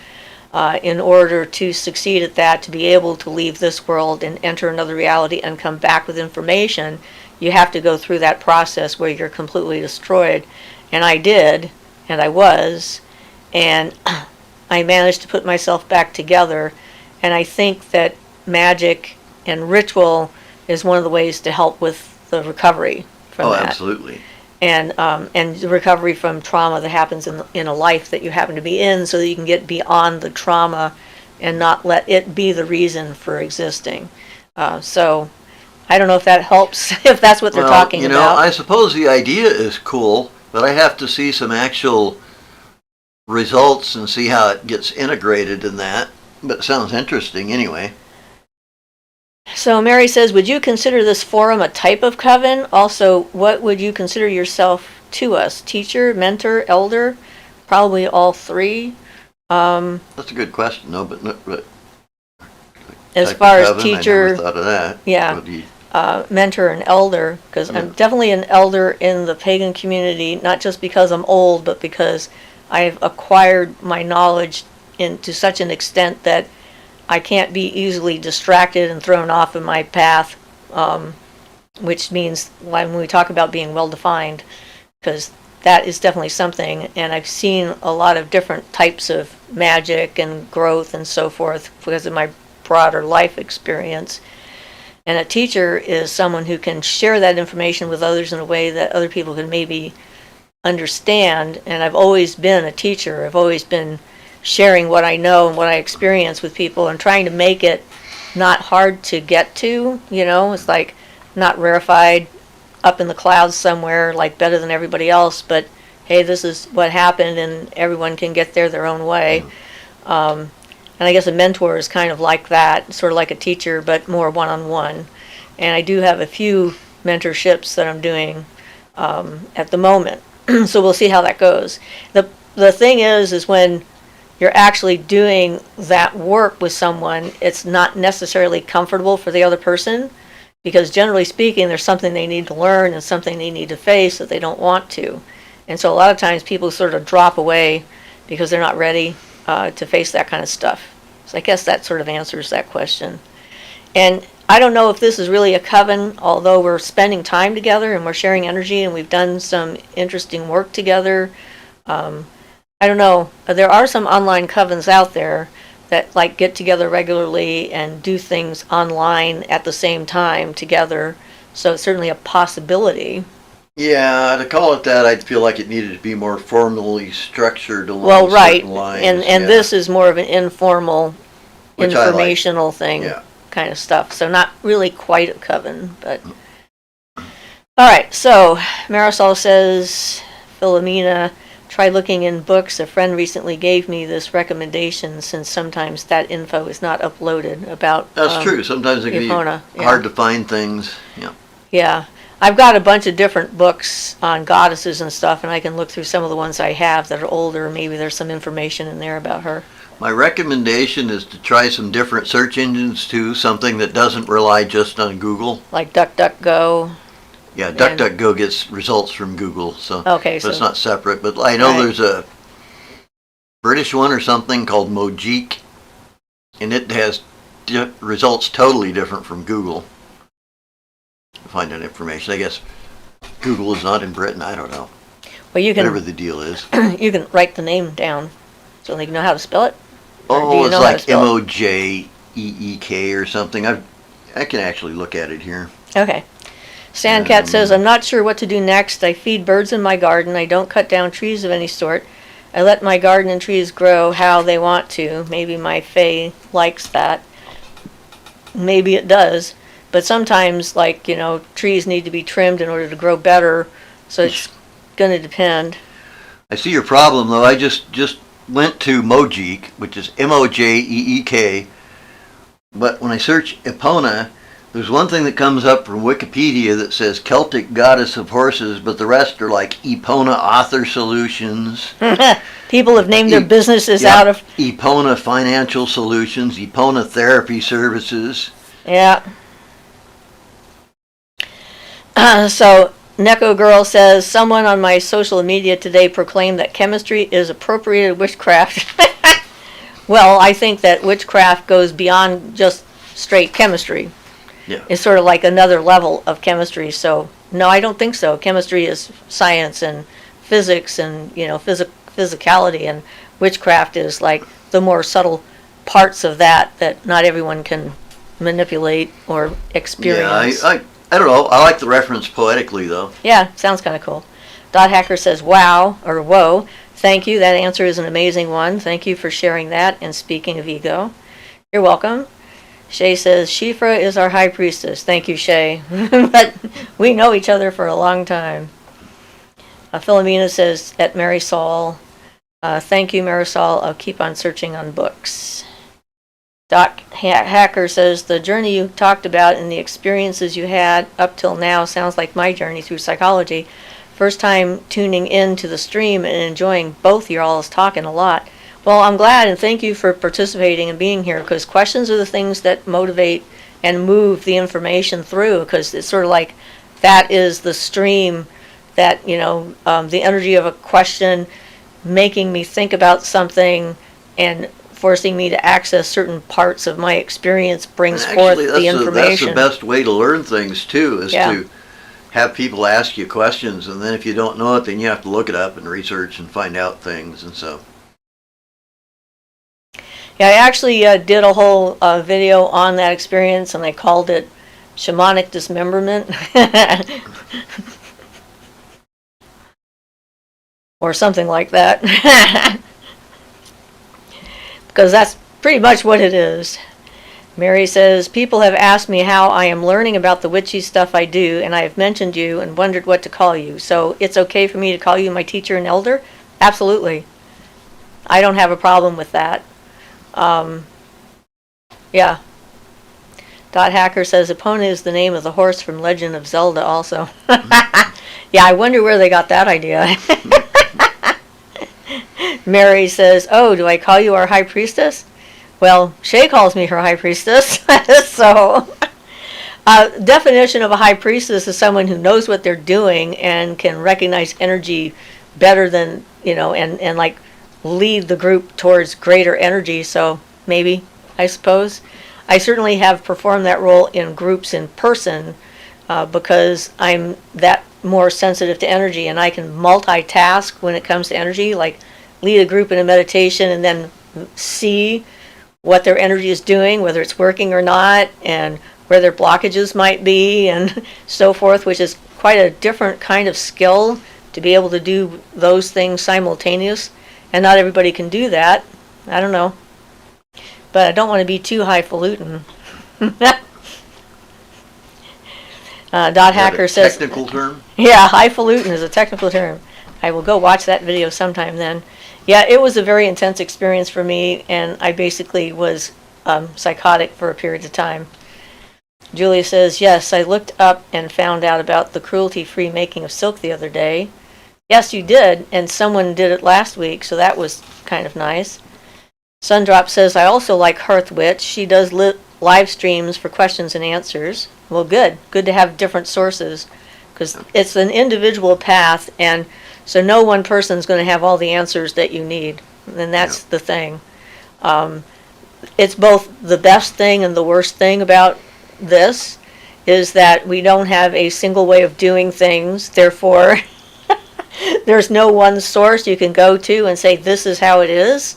in order to succeed at that, to be able to leave this world and enter another reality and come back with information, you have to go through that process where you're completely destroyed. And I did, and I was, and I managed to put myself back together. And I think that magic and ritual is one of the ways to help with the recovery from that.
Absolutely.
And the recovery from trauma that happens in a life that you happen to be in, so that you can get beyond the trauma and not let it be the reason for existing. So I don't know if that helps, if that's what they're talking about.
I suppose the idea is cool, but I have to see some actual results and see how it gets integrated in that. But it sounds interesting anyway.
So Mary says, would you consider this forum a type of coven? Also, what would you consider yourself to us? Teacher, mentor, elder? Probably all three.
That's a good question, though. But
as far as teacher,
I never thought of that.
Yeah, mentor and elder, because I'm definitely an elder in the pagan community, not just because I'm old, but because I've acquired my knowledge to such an extent that I can't be easily distracted and thrown off of my path, which means when we talk about being well-defined, because that is definitely something, and I've seen a lot of different types of magic and growth and so forth because of my broader life experience. And a teacher is someone who can share that information with others in a way that other people can maybe understand, and I've always been a teacher. I've always been sharing what I know and what I experience with people and trying to make it not hard to get to, it's like not rarefied up in the clouds somewhere, like better than everybody else, but hey, this is what happened and everyone can get there their own way. And I guess a mentor is kind of like that, sort of like a teacher, but more one-on-one. And I do have a few mentorships that I'm doing at the moment. So we'll see how that goes. The thing is when you're actually doing that work with someone, it's not necessarily comfortable for the other person, because generally speaking, there's something they need to learn and something they need to face that they don't want to. And so a lot of times people sort of drop away because they're not ready to face that kind of stuff. So I guess that sort of answers that question. And I don't know if this is really a coven, although we're spending time together and we're sharing energy and we've done some interesting work together. I don't know. There are some online covens out there that like get together regularly and do things online at the same time together. So it's certainly a possibility.
Yeah, to call it that, I'd feel like it needed to be more formally structured along
Well, right.
certain lines.
And this is more of an informal,
Which I like.
informational thing kind of stuff. So not really quite a coven, but... All right, so Marisol says, Philomena, try looking in books. A friend recently gave me this recommendation since sometimes that info is not uploaded about
That's true. Sometimes it can
Epona.
be hard to find things.
Yeah. I've got a bunch of different books on goddesses and stuff, and I can look through some of the ones I have that are older. Maybe there's some information in there about her.
My recommendation is to try some different search engines too, something that doesn't rely just on Google.
Like DuckDuckGo.
Yeah, DuckDuckGo gets results from Google, so it's not separate. But I know there's a British one or something called Mojique, and it has results totally different from Google. Find that information. I guess Google is not in Britain. I don't know.
Well, you can,
whatever the deal is.
You can write the name down so they know how to spell it.
Oh, it's like Mojeek or something. I can actually look at it here.
Okay. Sandcat says, I'm not sure what to do next. I feed birds in my garden. I don't cut down trees of any sort. I let my garden and trees grow how they want to. Maybe my fae likes that. Maybe it does. But sometimes, trees need to be trimmed in order to grow better. So it's going to depend.
I see your problem, though. I just went to Mojeek, which is Mojeek, but when I search Epona, there's one thing that comes up from Wikipedia that says Celtic goddess of horses, but the rest are like Epona author solutions.
People have named their businesses out of...
Epona financial solutions, Epona therapy services.
Yeah. So, Neko Girl says, someone on my social media today proclaimed that chemistry is appropriated witchcraft. Well, I think that witchcraft goes beyond just straight chemistry.
Yeah.
It's sort of like another level of chemistry. So, no, I don't think so. Chemistry is science and physics and, physicality, and witchcraft is like the more subtle parts of that not everyone can manipulate or experience.
Yeah, I don't know. I like the reference poetically, though.
Yeah, sounds kind of cool. Dot Hacker says, wow, or whoa. Thank you. That answer is an amazing one. Thank you for sharing that. And speaking of ego, you're welcome. Shay says, Siofra is our high priestess. Thank you, Shay. But we know each other for a long time. Philomena says, at Marisol, thank you, Marisol. I'll keep on searching on books. Doc Hacker says, the journey you talked about and the experiences you had up till now sounds like my journey through psychology. First time tuning in to the stream and enjoying both your all's talking a lot. Well, I'm glad, and thank you for participating and being here, because questions are the things that motivate and move the information through, because it's sort of like that is the stream that, the energy of a question making me think about something and forcing me to access certain parts of my experience brings forth the information.
That's the best way to learn things, too, is to have people ask you questions, and then if you don't know it, then you have to look it up and research and find out things, and so.
Yeah, I actually did a whole video on that experience, and I called it shamanic dismemberment. Or something like that. Because that's pretty much what it is. Mary says, people have asked me how I am learning about the witchy stuff I do, and I have mentioned you and wondered what to call you. So it's okay for me to call you my teacher and elder? Absolutely. I don't have a problem with that. Yeah. Dot Hacker says, Epona is the name of the horse from Legend of Zelda also. Yeah, I wonder where they got that idea. Mary says, oh, do I call you our high priestess? Well, Shay calls me her high priestess. So, definition of a high priestess is someone who knows what they're doing and can recognize energy better than, and like lead the group towards greater energy. So maybe, I suppose. I certainly have performed that role in groups in person because I'm that more sensitive to energy, and I can multitask when it comes to energy, like lead a group in a meditation and then see what their energy is doing, whether it's working or not, and where their blockages might be, and so forth, which is quite a different kind of skill to be able to do those things simultaneous. And not everybody can do that. I don't know. But I don't want to be too highfalutin. Dot Hacker says...
Technical term?
Yeah, highfalutin is a technical term. I will go watch that video sometime then. Yeah, it was a very intense experience for me, and I basically was psychotic for a period of time. Julia says, yes, I looked up and found out about the cruelty-free making of silk the other day. Yes, you did, and someone did it last week, so that was kind of nice. Sundrop says, I also like Hearth Witch. She does live streams for questions and answers. Well, good. Good to have different sources, because it's an individual path, and so no one person's going to have all the answers that you need, and that's the thing. It's both the best thing and the worst thing about this is that we don't have a single way of doing things. Therefore, there's no one source you can go to and say this is how it is,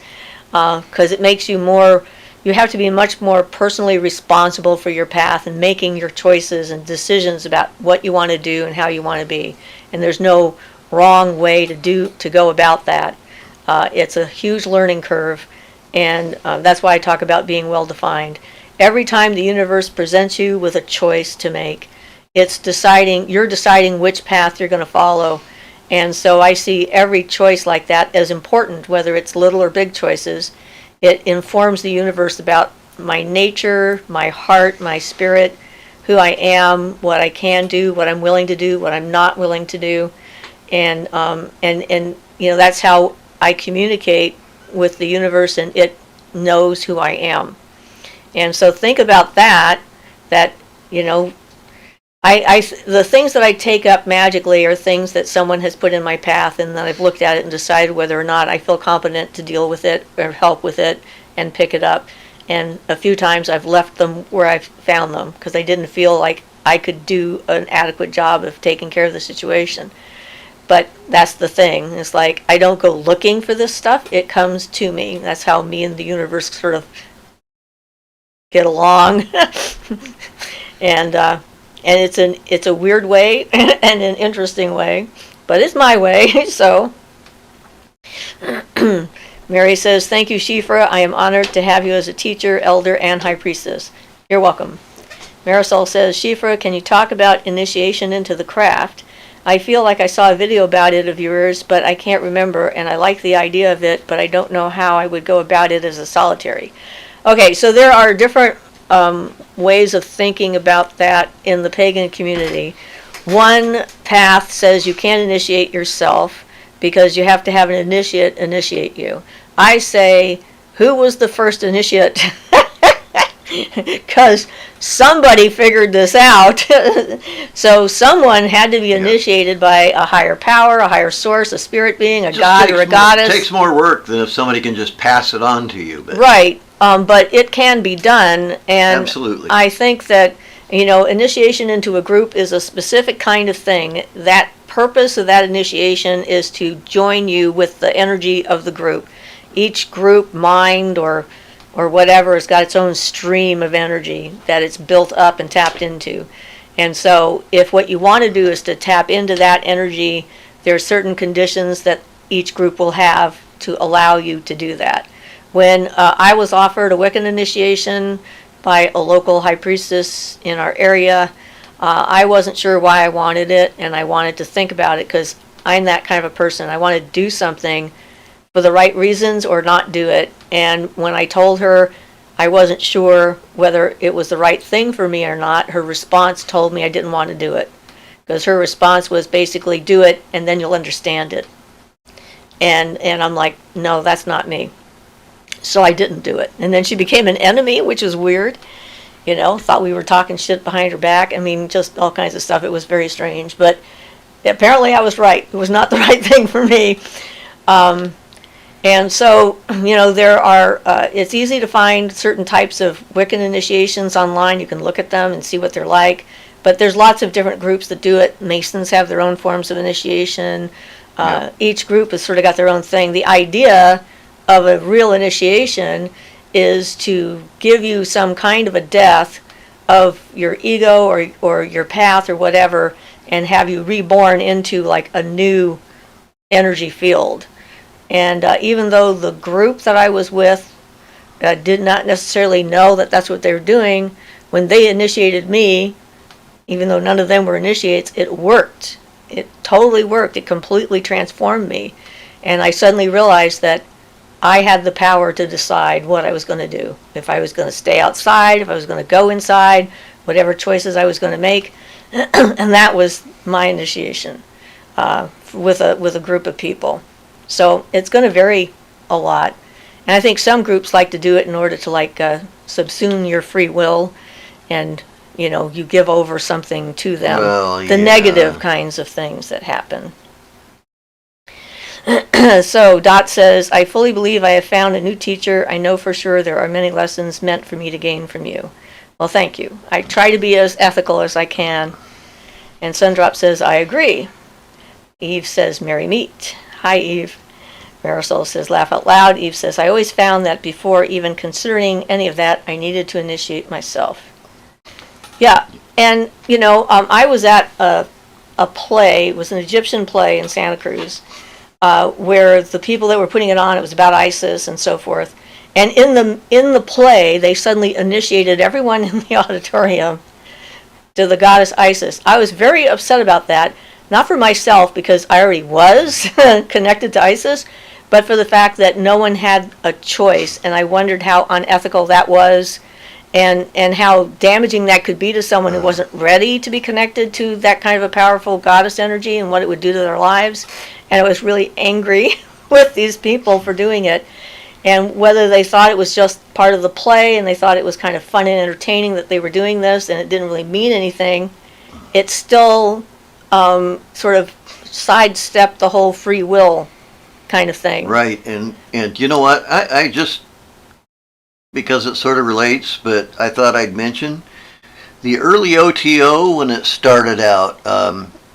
because it makes you more. You have to be much more personally responsible for your path and making your choices and decisions about what you want to do and how you want to be. And there's no wrong way to go about that. It's a huge learning curve, and that's why I talk about being well defined. Every time the universe presents you with a choice to make, you're deciding which path you're going to follow, And so I see every choice like that as important, whether it's little or big choices. It informs the universe about my nature, my heart, my spirit, who I am, what I can do, what I'm willing to do, what I'm not willing to do. And that's how I communicate with the universe, and it knows who I am. And so think about that the things that I take up magically are things that someone has put in my path, and then I've looked at it and decided whether or not I feel competent to deal with it or help with it and pick it up. And a few times I've left them where I've found them because I didn't feel like I could do an adequate job of taking care of the situation. But that's the thing. It's like I don't go looking for this stuff. It comes to me. That's how me and the universe sort of get along. and it's a weird way and an interesting way, but it's my way. So Mary says, "Thank you, Siofra. I am honored to have you as a teacher, elder, and high priestess." You're welcome. Marisol says, "Siofra, can you talk about initiation into the craft? I feel like I saw a video about it of yours, but I can't remember, and I like the idea of it, but I don't know how I would go about it as a solitary." Okay, so there are different ways of thinking about that in the pagan community. One path says you can't initiate yourself because you have to have an initiate initiate you. I say, who was the first initiate? Because somebody figured this out. So someone had to be initiated by a higher power, a higher source, a spirit being, a god or a goddess.
It takes more work than if somebody can just pass it on to you. But.
Right. But it can be done, and
absolutely.
I think that initiation into a group is a specific kind of thing. That purpose of that initiation is to join you with the energy of the group. Each group, mind or whatever, has got its own stream of energy that it's built up and tapped into. And so, if what you want to do is to tap into that energy, there are certain conditions that each group will have to allow you to do that. When I was offered a Wiccan initiation by a local high priestess in our area, I wasn't sure why I wanted it, and I wanted to think about it because I'm that kind of a person. I want to do something for the right reasons or not do it. And when I told her I wasn't sure whether it was the right thing for me or not, her response told me I didn't want to do it. Because her response was basically, do it and then you'll understand it. And I'm like, no, that's not me. So I didn't do it. And then she became an enemy, which was weird. Thought we were talking shit behind her back. I mean, just all kinds of stuff. It was very strange. But apparently I was right. It was not the right thing for me. And so, there are, it's easy to find certain types of Wiccan initiations online. You can look at them and see what they're like. But there's lots of different groups that do it. Masons have their own forms of initiation. Each group has sort of got their own thing. The idea of a real initiation is to give you some kind of a death of your ego or your path or whatever, and have you reborn into like a new energy field. And even though the group that I was with did not necessarily know that that's what they were doing, when they initiated me, even though none of them were initiates, it worked. It totally worked. It completely transformed me. And I suddenly realized that I had the power to decide what I was going to do. If I was going to stay outside, if I was going to go inside, whatever choices I was going to make. And that was my initiation with a group of people. So it's going to vary a lot. And I think some groups like to do it in order to subsume your free will, and you give over something to them.
Well,
the negative kinds of things that happen. So Dot says, "I fully believe I have found a new teacher. I know for sure there are many lessons meant for me to gain from you." Well, thank you. I try to be as ethical as I can. And Sundrop says, "I agree." Eve says, "Merry meet." Hi, Eve. Marisol says, "Laugh out loud." Eve says, "I always found that before even considering any of that, I needed to initiate myself." Yeah, and I was at a play. It was an Egyptian play in Santa Cruz, where the people that were putting it on, it was about ISIS and so forth. And in the play, they suddenly initiated everyone in the auditorium to the goddess Isis. I was very upset about that, not for myself because I already was connected to ISIS, but for the fact that no one had a choice, and I wondered how unethical that was, and how damaging that could be to someone who wasn't ready to be connected to that kind of a powerful goddess energy and what it would do to their lives. And I was really angry with these people for doing it. And whether they thought it was just part of the play and they thought it was kind of fun and entertaining that they were doing this and it didn't really mean anything, it still sort of sidestepped the whole free will kind of thing.
Right, and you know what? I just, because it sort of relates, but I thought I'd mention the early OTO when it started out.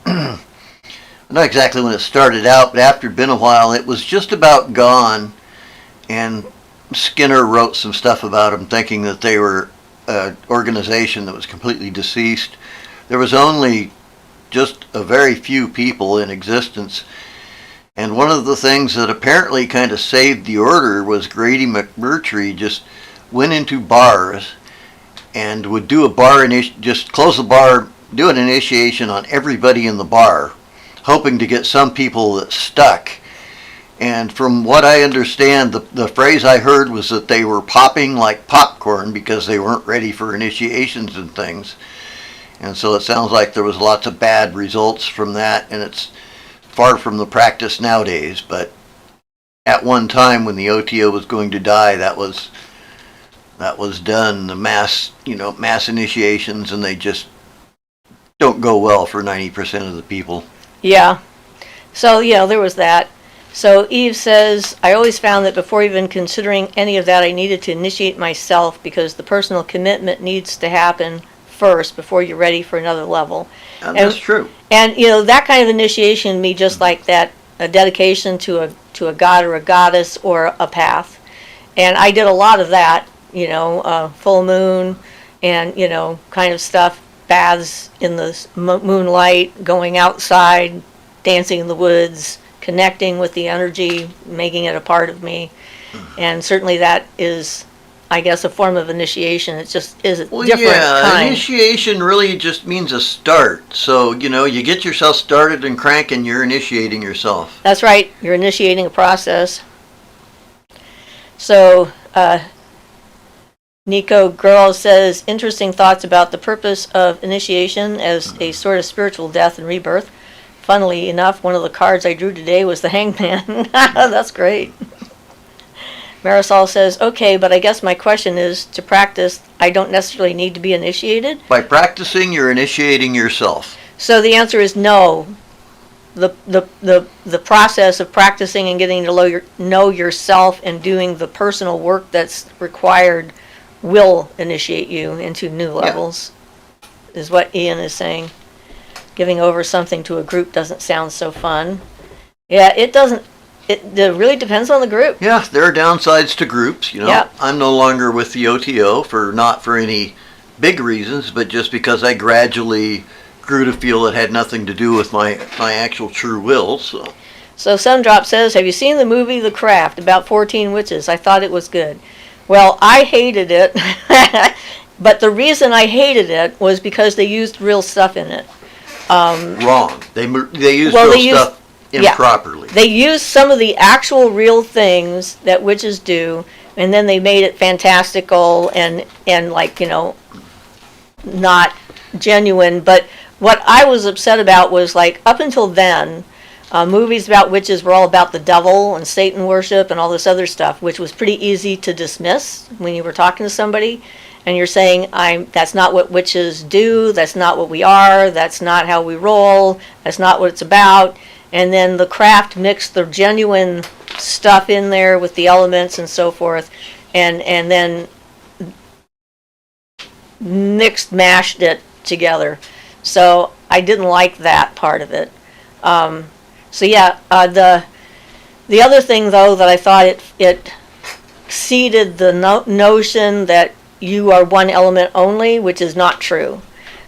Not exactly when it started out, but after it'd been a while, it was just about gone. And Skinner wrote some stuff about them, thinking that they were an organization that was completely deceased. There was only just a very few people in existence. And one of the things that apparently kind of saved the order was Grady McMurtry just went into bars and would do a bar, just close the bar, do an initiation on everybody in the bar, hoping to get some people that stuck. And from what I understand, the phrase I heard was that they were popping like popcorn because they weren't ready for initiations and things. And so it sounds like there was lots of bad results from that, and it's far from the practice nowadays. But at one time when the OTO was going to die, that was done, the mass initiations, and they just don't go well for 90% of the people.
Yeah. So, there was that. So Eve says, I always found that before even considering any of that, I needed to initiate myself because the personal commitment needs to happen first before you're ready for another level.
And that's true.
And, that kind of initiation to me, just like that, a dedication to a god or a goddess or a path. And I did a lot of that, full moon and, kind of stuff, baths in the moonlight, going outside, dancing in the woods, connecting with the energy, making it a part of me. And certainly that is, I guess, a form of initiation. It just is a different kind.
Initiation really just means a start. So, you get yourself started and cranking, you're initiating yourself.
That's right. You're initiating a process. So, Nico Girl says, interesting thoughts about the purpose of initiation as a sort of spiritual death and rebirth. Funnily enough, one of the cards I drew today was the Hangman. That's great. Marisol says, okay, but I guess my question is, to practice, I don't necessarily need to be initiated?
By practicing, you're initiating yourself.
So the answer is no. The process of practicing and getting to know yourself and doing the personal work that's required will initiate you into new levels, is what Ian is saying. Giving over something to a group doesn't sound so fun. Yeah, it doesn't. It really depends on the group.
Yeah, there are downsides to groups.
Yeah.
I'm no longer with the OTO not for any big reasons, but just because I gradually grew to feel it had nothing to do with my actual true will. So
Sundrop says, have you seen the movie The Craft about 14 witches? I thought it was good. Well, I hated it, but the reason I hated it was because they used real stuff in it.
Wrong. They used stuff improperly.
Yeah, they used some of the actual real things that witches do, and then they made it fantastical and not genuine. But what I was upset about was, up until then, movies about witches were all about the devil and Satan worship and all this other stuff, which was pretty easy to dismiss when you were talking to somebody. And you're saying, that's not what witches do, that's not what we are, that's not how we roll, that's not what it's about. And then The Craft mixed the genuine stuff in there with the elements and so forth, and then mashed it together. So I didn't like that part of it. The other thing, though, that I thought it exceeded the notion that you are one element only, which is not true.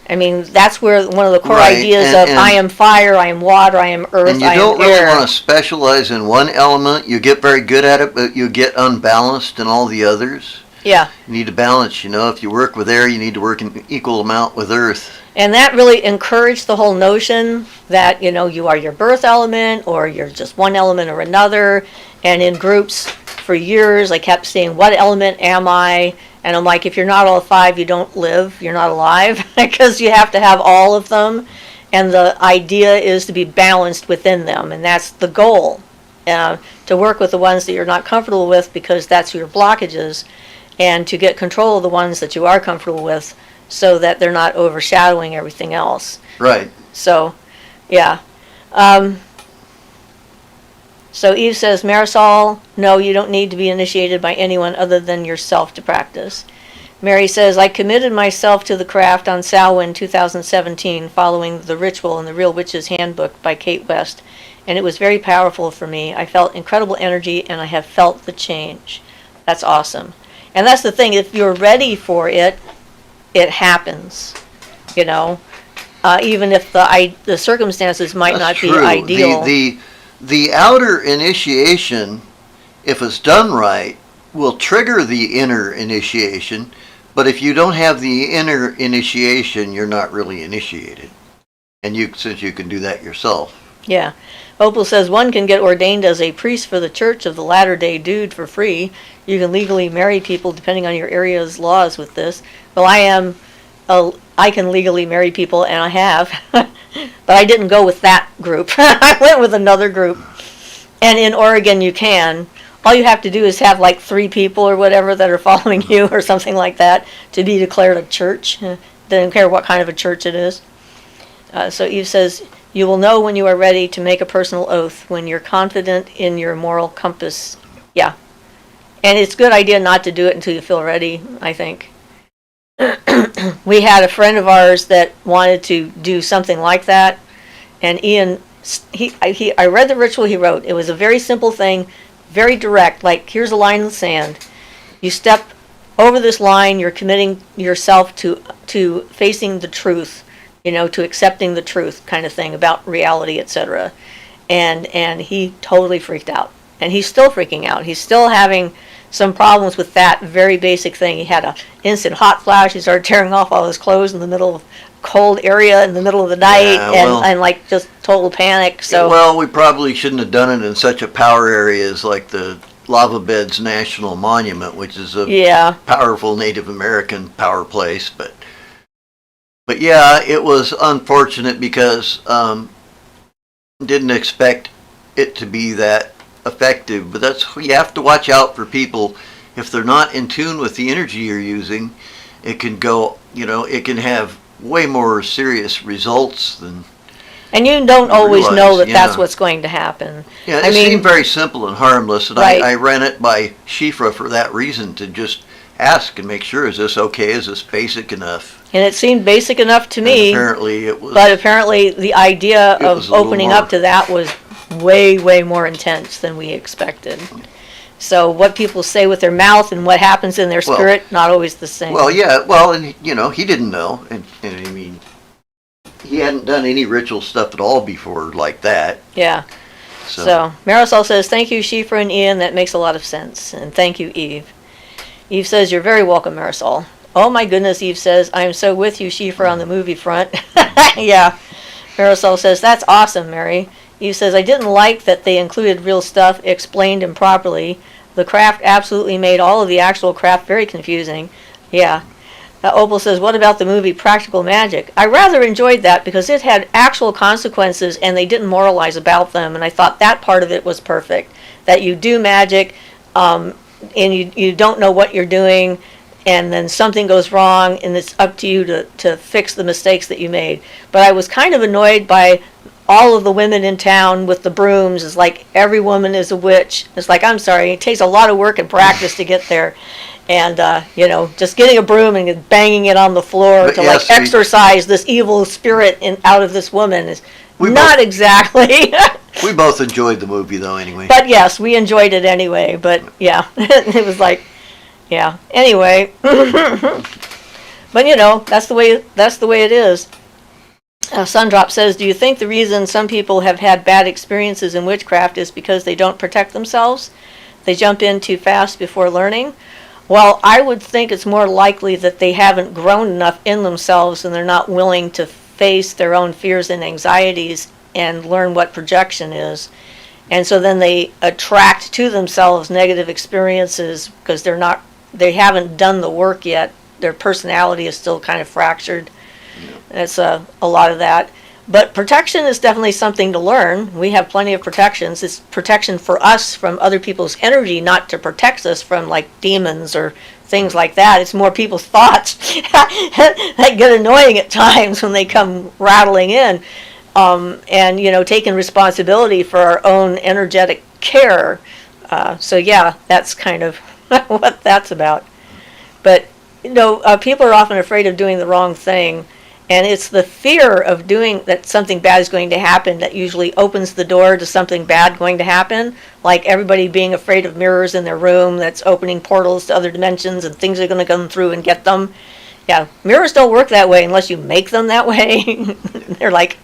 I mean, that's where one of the core ideas of I am fire, I am water, I am earth, I am air.
And you don't really want to specialize in one element. You get very good at it, but you get unbalanced in all the others.
Yeah.
You need to balance. If you work with air, you need to work an equal amount with earth.
And that really encouraged the whole notion that, you are your birth element or you're just one element or another. And in groups for years, I kept saying, what element am I? And I'm like, if you're not all five, you don't live, you're not alive, because you have to have all of them. And the idea is to be balanced within them. And that's the goal, to work with the ones that you're not comfortable with because that's your blockages, and to get control of the ones that you are comfortable with so that they're not overshadowing everything else.
Right.
So, yeah. So Eve says, Marisol, no, you don't need to be initiated by anyone other than yourself to practice. Mary says, I committed myself to the craft on Samhain 2017 following the ritual in the Real Witch's Handbook by Kate West, and it was very powerful for me. I felt incredible energy, and I have felt the change. That's awesome. And that's the thing, if you're ready for it, it happens, even if the circumstances might
That's
not
true.
be ideal.
The outer initiation, if it's done right, will trigger the inner initiation, but if you don't have the inner initiation, you're not really initiated. And since you can do that yourself.
Yeah. Opal says one can get ordained as a priest for the Church of the Latter-day Dude for free. You can legally marry people depending on your area's laws with this. Well, I can legally marry people, and I have. But I didn't go with that group. I went with another group. And in Oregon, you can. All you have to do is have like 3 people or whatever that are following you or something like that to be declared a church. Doesn't care what kind of a church it is. So Eve says, you will know when you are ready to make a personal oath, when you're confident in your moral compass. Yeah. And it's a good idea not to do it until you feel ready, I think. We had a friend of ours that wanted to do something like that, and Ian, I read the ritual he wrote. It was a very simple thing, very direct, like here's a line in the sand. You step over this line, you're committing yourself to facing the truth, to accepting the truth kind of thing about reality, etc. And he totally freaked out. And he's still freaking out. He's still having some problems with that very basic thing. He had an instant hot flash. He started tearing off all his clothes in the middle of cold area in the middle of the night, and like just total panic. So
well, we probably shouldn't have done it in such a power area as like the Lava Beds National Monument, which is a powerful Native American power place. But yeah, it was unfortunate because didn't expect it to be that effective. But you have to watch out for people. If they're not in tune with the energy you're using, it can go, it can have way more serious results than.
And you don't always know that that's what's going to happen.
Yeah, it seemed very simple and harmless, and right. I ran it by Siofra for that reason, to just ask and make sure, is this okay? Is this basic enough?
And it seemed basic enough to me.
Apparently it was.
But apparently the idea of opening up to that was way, way more intense than we expected. So what people say with their mouth and what happens in their spirit, not always the same.
Well, yeah, and he didn't know, and I mean, he hadn't done any ritual stuff at all before like that.
Yeah. So Marisol says, thank you, Siofra and Ian, that makes a lot of sense. And thank you, Eve. Eve says, you're very welcome, Marisol. Oh my goodness, Eve says, I am so with you, Siofra, on the movie front. Yeah. Marisol says, that's awesome, Mary. Eve says, I didn't like that they included real stuff explained improperly. The craft absolutely made all of the actual craft very confusing. Yeah. Opal says, what about the movie Practical Magic? I rather enjoyed that because it had actual consequences and they didn't moralize about them. And I thought that part of it was perfect. That you do magic and you don't know what you're doing, and then something goes wrong and it's up to you to fix the mistakes that you made. But I was kind of annoyed by all of the women in town with the brooms. It's like every woman is a witch. It's like, I'm sorry, it takes a lot of work and practice to get there. And, just getting a broom and banging it on the floor exorcise this evil spirit out of this woman is not exactly.
We both enjoyed the movie, though, anyway.
But, yes, we enjoyed it anyway. But, yeah, it was like, yeah. Anyway. But, that's the way it is. Sundrop says, do you think the reason some people have had bad experiences in witchcraft is because they don't protect themselves? They jump in too fast before learning? Well, I would think it's more likely that they haven't grown enough in themselves and they're not willing to face their own fears and anxieties and learn what projection is. And so then they attract to themselves negative experiences because they haven't done the work yet. Their personality is still kind of fractured. That's a lot of that. But protection is definitely something to learn. We have plenty of protections. It's protection for us from other people's energy, not to protect us from like demons or things like that. It's more people's thoughts that get annoying at times when they come rattling in. And, taking responsibility for our own energetic care. So yeah, that's kind of what that's about. But, people are often afraid of doing the wrong thing. And it's the fear of doing that something bad is going to happen that usually opens the door to something bad going to happen. Like everybody being afraid of mirrors in their room that's opening portals to other dimensions and things are going to come through and get them. Yeah, mirrors don't work that way unless you make them that way. They're like,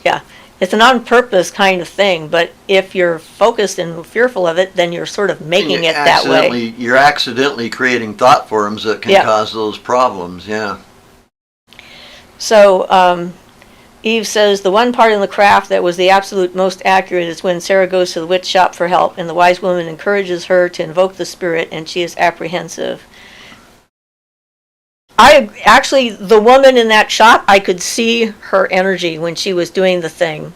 yeah, it's an on-purpose kind of thing. But if you're focused and fearful of it, then you're sort of making it that way.
You're accidentally creating thought forms that can cause those problems, yeah.
So Eve says, the one part in the craft that was the absolute most accurate is when Sarah goes to the witch shop for help, and the wise woman encourages her to invoke the spirit, and she is apprehensive. The woman in that shop, I could see her energy when she was doing the thing,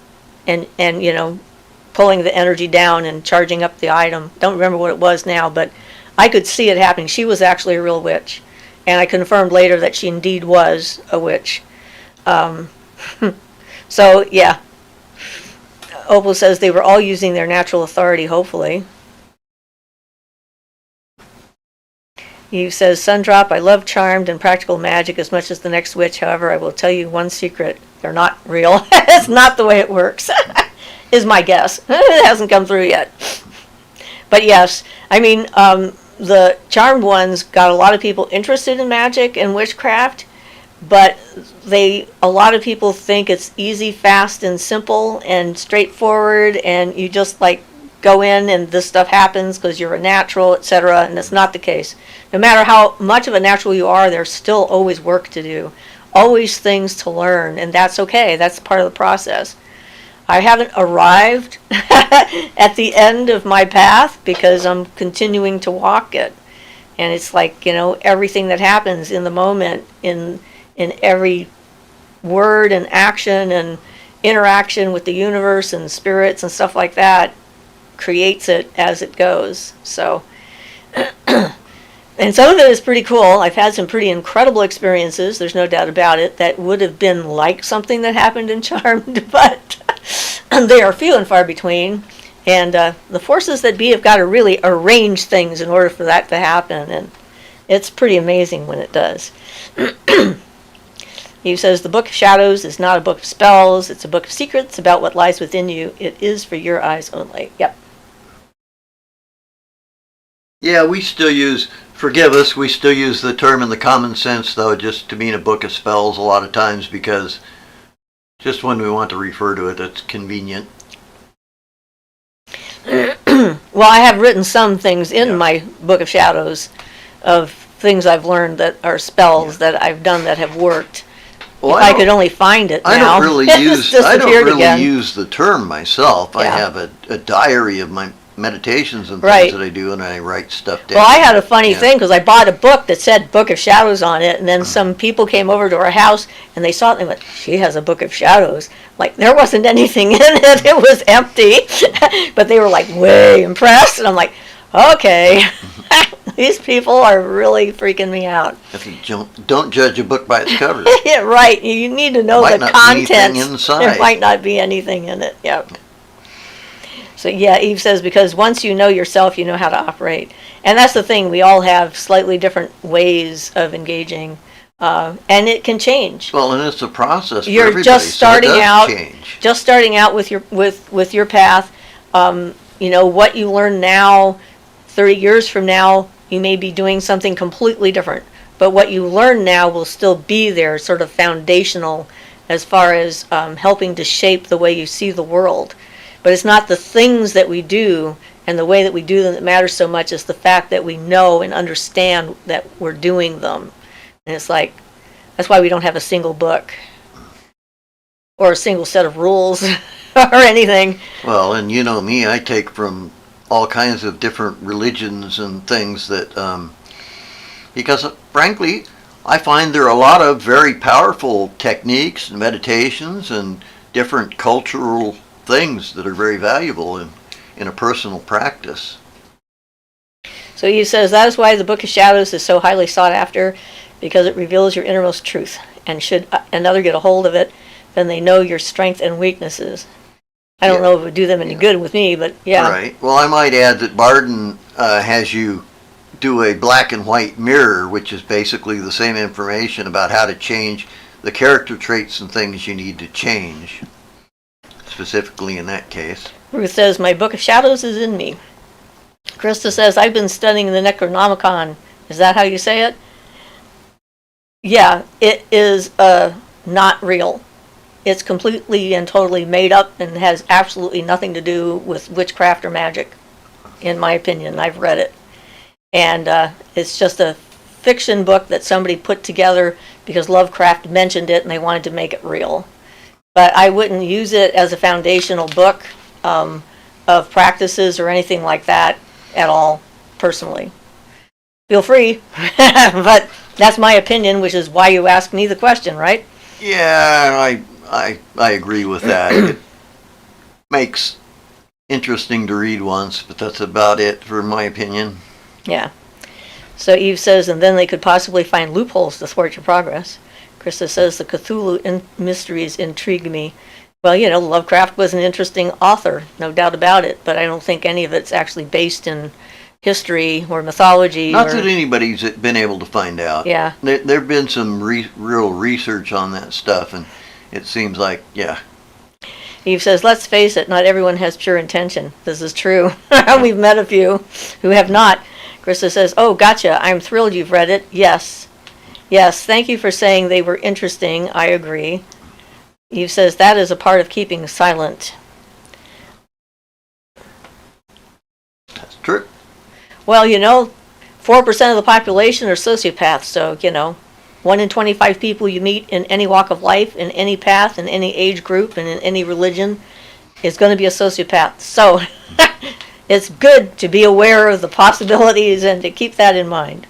and pulling the energy down and charging up the item. Don't remember what it was now, but I could see it happening. She was actually a real witch, and I confirmed later that she indeed was a witch. So yeah, Opal says they were all using their natural authority, hopefully. Eve says, Sundrop, I love charmed and practical magic as much as the next witch. However, I will tell you one secret. They're not real. It's not the way it works, is my guess. It hasn't come through yet. But yes, I mean, the charmed ones got a lot of people interested in magic and witchcraft, but a lot of people think it's easy, fast, and simple and straightforward, and you just like go in and this stuff happens because you're a natural, etc. And it's not the case. No matter how much of a natural you are, there's still always work to do, always things to learn, and that's okay. That's part of the process. I haven't arrived at the end of my path because I'm continuing to walk it. And it's like, everything that happens in the moment, in every word and action and interaction with the universe and spirits and stuff like that, creates it as it goes. So, and some of it is pretty cool. I've had some pretty incredible experiences, there's no doubt about it, that would have been like something that happened in Charmed, but they are few and far between. And the forces that be have got to really arrange things in order for that to happen, and it's pretty amazing when it does. He says, the Book of Shadows is not a book of spells, it's a book of secrets about what lies within you. It is for your eyes only. Yep.
Yeah, we still use the term in the common sense, though, just to mean a book of spells a lot of times, because just when we want to refer to it, it's convenient.
Well, I have written some things in my Book of Shadows of things I've learned that are spells that I've done that have worked. Well, if I could only find it now.
I don't really use the term myself. Yeah. I have a diary of my meditations and things that I do, and I write stuff down.
Well, I had a funny thing because I bought a book that said Book of Shadows on it, and then some people came over to our house and they saw it and they went, she has a Book of Shadows. Like, there wasn't anything in it. It was empty. But they were like way impressed, and I'm like, okay. These people are really freaking me out.
Don't judge a book by its cover.
Yeah, right. You need to know the contents. There might not be anything in it. Yep. So yeah, Eve says, because once you know yourself, you know how to operate. And that's the thing. We all have slightly different ways of engaging. And it can change.
Well, and it's a process for
You're
everybody,
just starting out.
Change.
Just starting out with your path. What you learn now, 30 years from now, you may be doing something completely different. But what you learn now will still be there, sort of foundational, as far as helping to shape the way you see the world. But it's not the things that we do And the way that we do them that matters so much is the fact that we know and understand that we're doing them. And it's like, that's why we don't have a single book or a single set of rules or anything.
Well, and you know me, I take from all kinds of different religions and things that, because frankly, I find there are a lot of very powerful techniques and meditations and different cultural things that are very valuable in a personal practice.
So he says that is why the Book of Shadows is so highly sought after, because it reveals your innermost truth. And should another get a hold of it, then they know your strength and weaknesses. I don't know if it would do them any good with me, but yeah.
Right. Well, I might add that Barden has you do a black and white mirror, which is basically the same information about how to change the character traits and things you need to change, specifically in that case.
Ruth says, my Book of Shadows is in me. Krista says, I've been studying the Necronomicon. Is that how you say it? Yeah, it is not real. It's completely and totally made up and has absolutely nothing to do with witchcraft or magic, in my opinion. I've read it. And it's just a fiction book that somebody put together because Lovecraft mentioned it and they wanted to make it real. But I wouldn't use it as a foundational book of practices or anything like that at all, personally. Feel free, but that's my opinion, which is why you asked me the question, right?
Yeah, I agree with that. It makes interesting to read once, but that's about it for my opinion.
Yeah. So Eve says, and then they could possibly find loopholes to thwart your progress. Krista says, the Cthulhu mysteries intrigue me. Well, you know, Lovecraft was an interesting author, no doubt about it, but I don't think any of it's actually based in history or mythology.
Not that anybody's been able to find out.
Yeah.
There've been some real research on that stuff, and it seems like, yeah.
Eve says, let's face it, not everyone has pure intention. This is true. We've met a few who have not. Krista says, oh, gotcha. I'm thrilled you've read it. Yes. Yes, thank you for saying they were interesting. I agree. Eve says, that is a part of keeping silent.
That's true.
Well, you know, 4% of the population are sociopaths, so, you know, 1 in 25 people you meet in any walk of life, in any path, in any age group, and in any religion is going to be a sociopath. So it's good to be aware of the possibilities and to keep that in mind.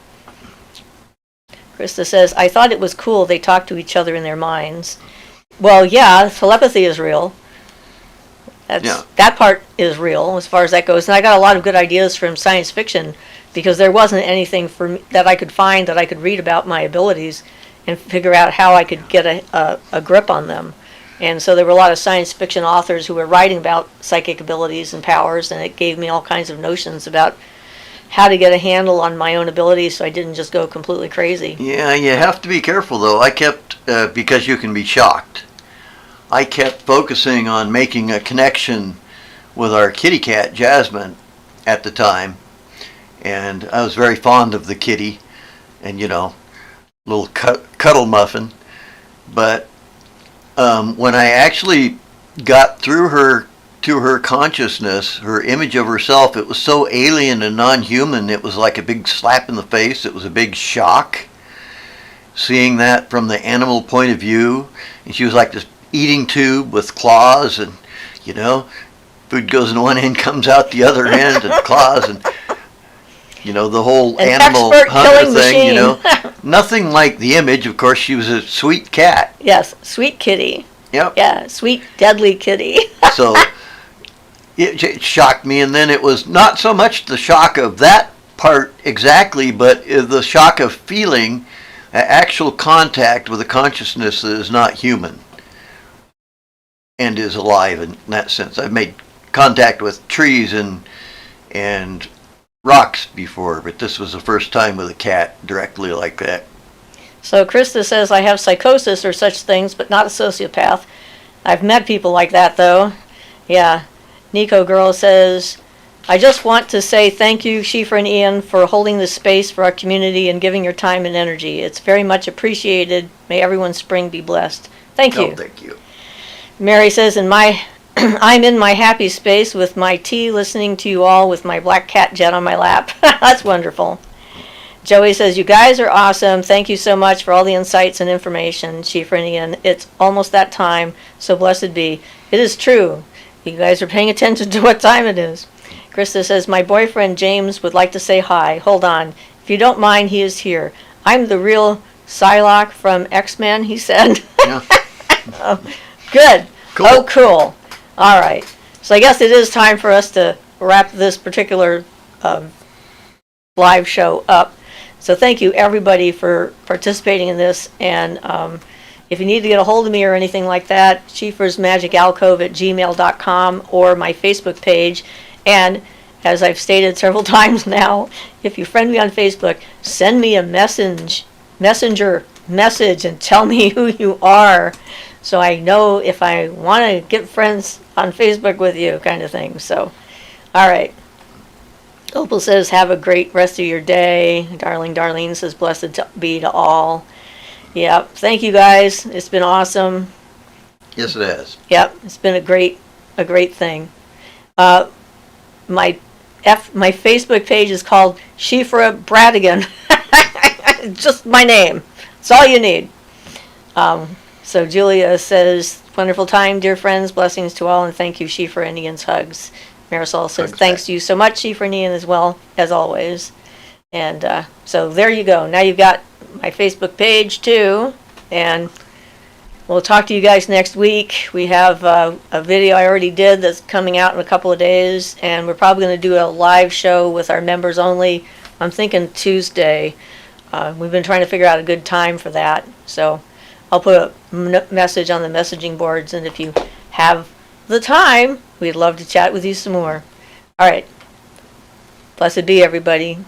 Krista says, I thought it was cool they talked to each other in their minds. Well, yeah, telepathy is real. That part is real as far as that goes. And I got a lot of good ideas from science fiction because there wasn't anything for me that I could find that I could read about my abilities and figure out how I could get a grip on them. And so there were a lot of science fiction authors who were writing about psychic abilities and powers, and it gave me all kinds of notions about how to get a handle on my own abilities so I didn't just go completely crazy.
Yeah, you have to be careful, though. I kept, because you can be shocked, I kept focusing on making a connection with our kitty cat, Jasmine, at the time. And I was very fond of the kitty, and, you know, little cuddle muffin. But when I actually got through her to her consciousness, her image of herself, it was so alien and non-human, it was like a big slap in the face. It was a big shock, seeing that from the animal point of view. And she was like this eating tube with claws, and, you know, food goes in one end, comes out the other end, and claws, and, you know, the whole
An
animal
expert
hunter
killing
thing,
machine.
you know. Nothing like the image. Of course, she was a sweet cat.
Yes, sweet kitty.
Yep.
Yeah, sweet, deadly kitty.
So it shocked me, and then it was not so much the shock of that part exactly, but the shock of feeling actual contact with a consciousness that is not human and is alive in that sense. I've made contact with trees and rocks before, but this was the first time with a cat directly like that.
So Krista says, I have psychosis or such things, but not a sociopath. I've met people like that, though. Yeah. Nico Girl says, I just want to say thank you, Siofra and Ian, for holding this space for our community and giving your time and energy. It's very much appreciated. May everyone's spring be blessed. Thank you.
Oh, thank you.
Mary says, in my I'm in my happy space with my tea, listening to you all with my black cat Jet on my lap. That's wonderful. Joey says, you guys are awesome. Thank you so much for all the insights and information, Chief Rinian. It's almost that time, so blessed be. It is true. You guys are paying attention to what time it is. Krista says, my boyfriend James would like to say hi. Hold on. If you don't mind, he is here. I'm the real Psylocke from X-Men, he said.
Yeah.
Oh, good.
Cool.
Oh, cool. All right. So I guess it is time for us to wrap this particular live show up. So thank you, everybody, for participating in this. And if you need to get a hold of me or anything like that, SchieffersMagicAlcove@gmail.com or my Facebook page. And as I've stated several times now, if you friend me on Facebook, send me a messenger message and tell me who you are, so I know if I want to get friends on Facebook with you, kind of thing. So, all right. Opal says, have a great rest of your day. Darling Darlene says, blessed be to all. Yep. Thank you, guys. It's been awesome.
Yes, it has.
Yep. It's been a great thing. My Facebook page is called Siofra Bradigan. Just my name. It's all you need. So Julia says, wonderful time, dear friends. Blessings to all, and thank you, Siofra Indians. Hugs. Marisol says, thanks to you so much, Siofra Indian, as well, as always. And so there you go. Now you've got my Facebook page, too. And we'll talk to you guys next week. We have a video I already did that's coming out in a couple of days. And we're probably going to do a live show with our members only. I'm thinking Tuesday. We've been trying to figure out a good time for that. So I'll put a message on the messaging boards, and if you have the time, we'd love to chat with you some more. All right. Blessed be, everybody.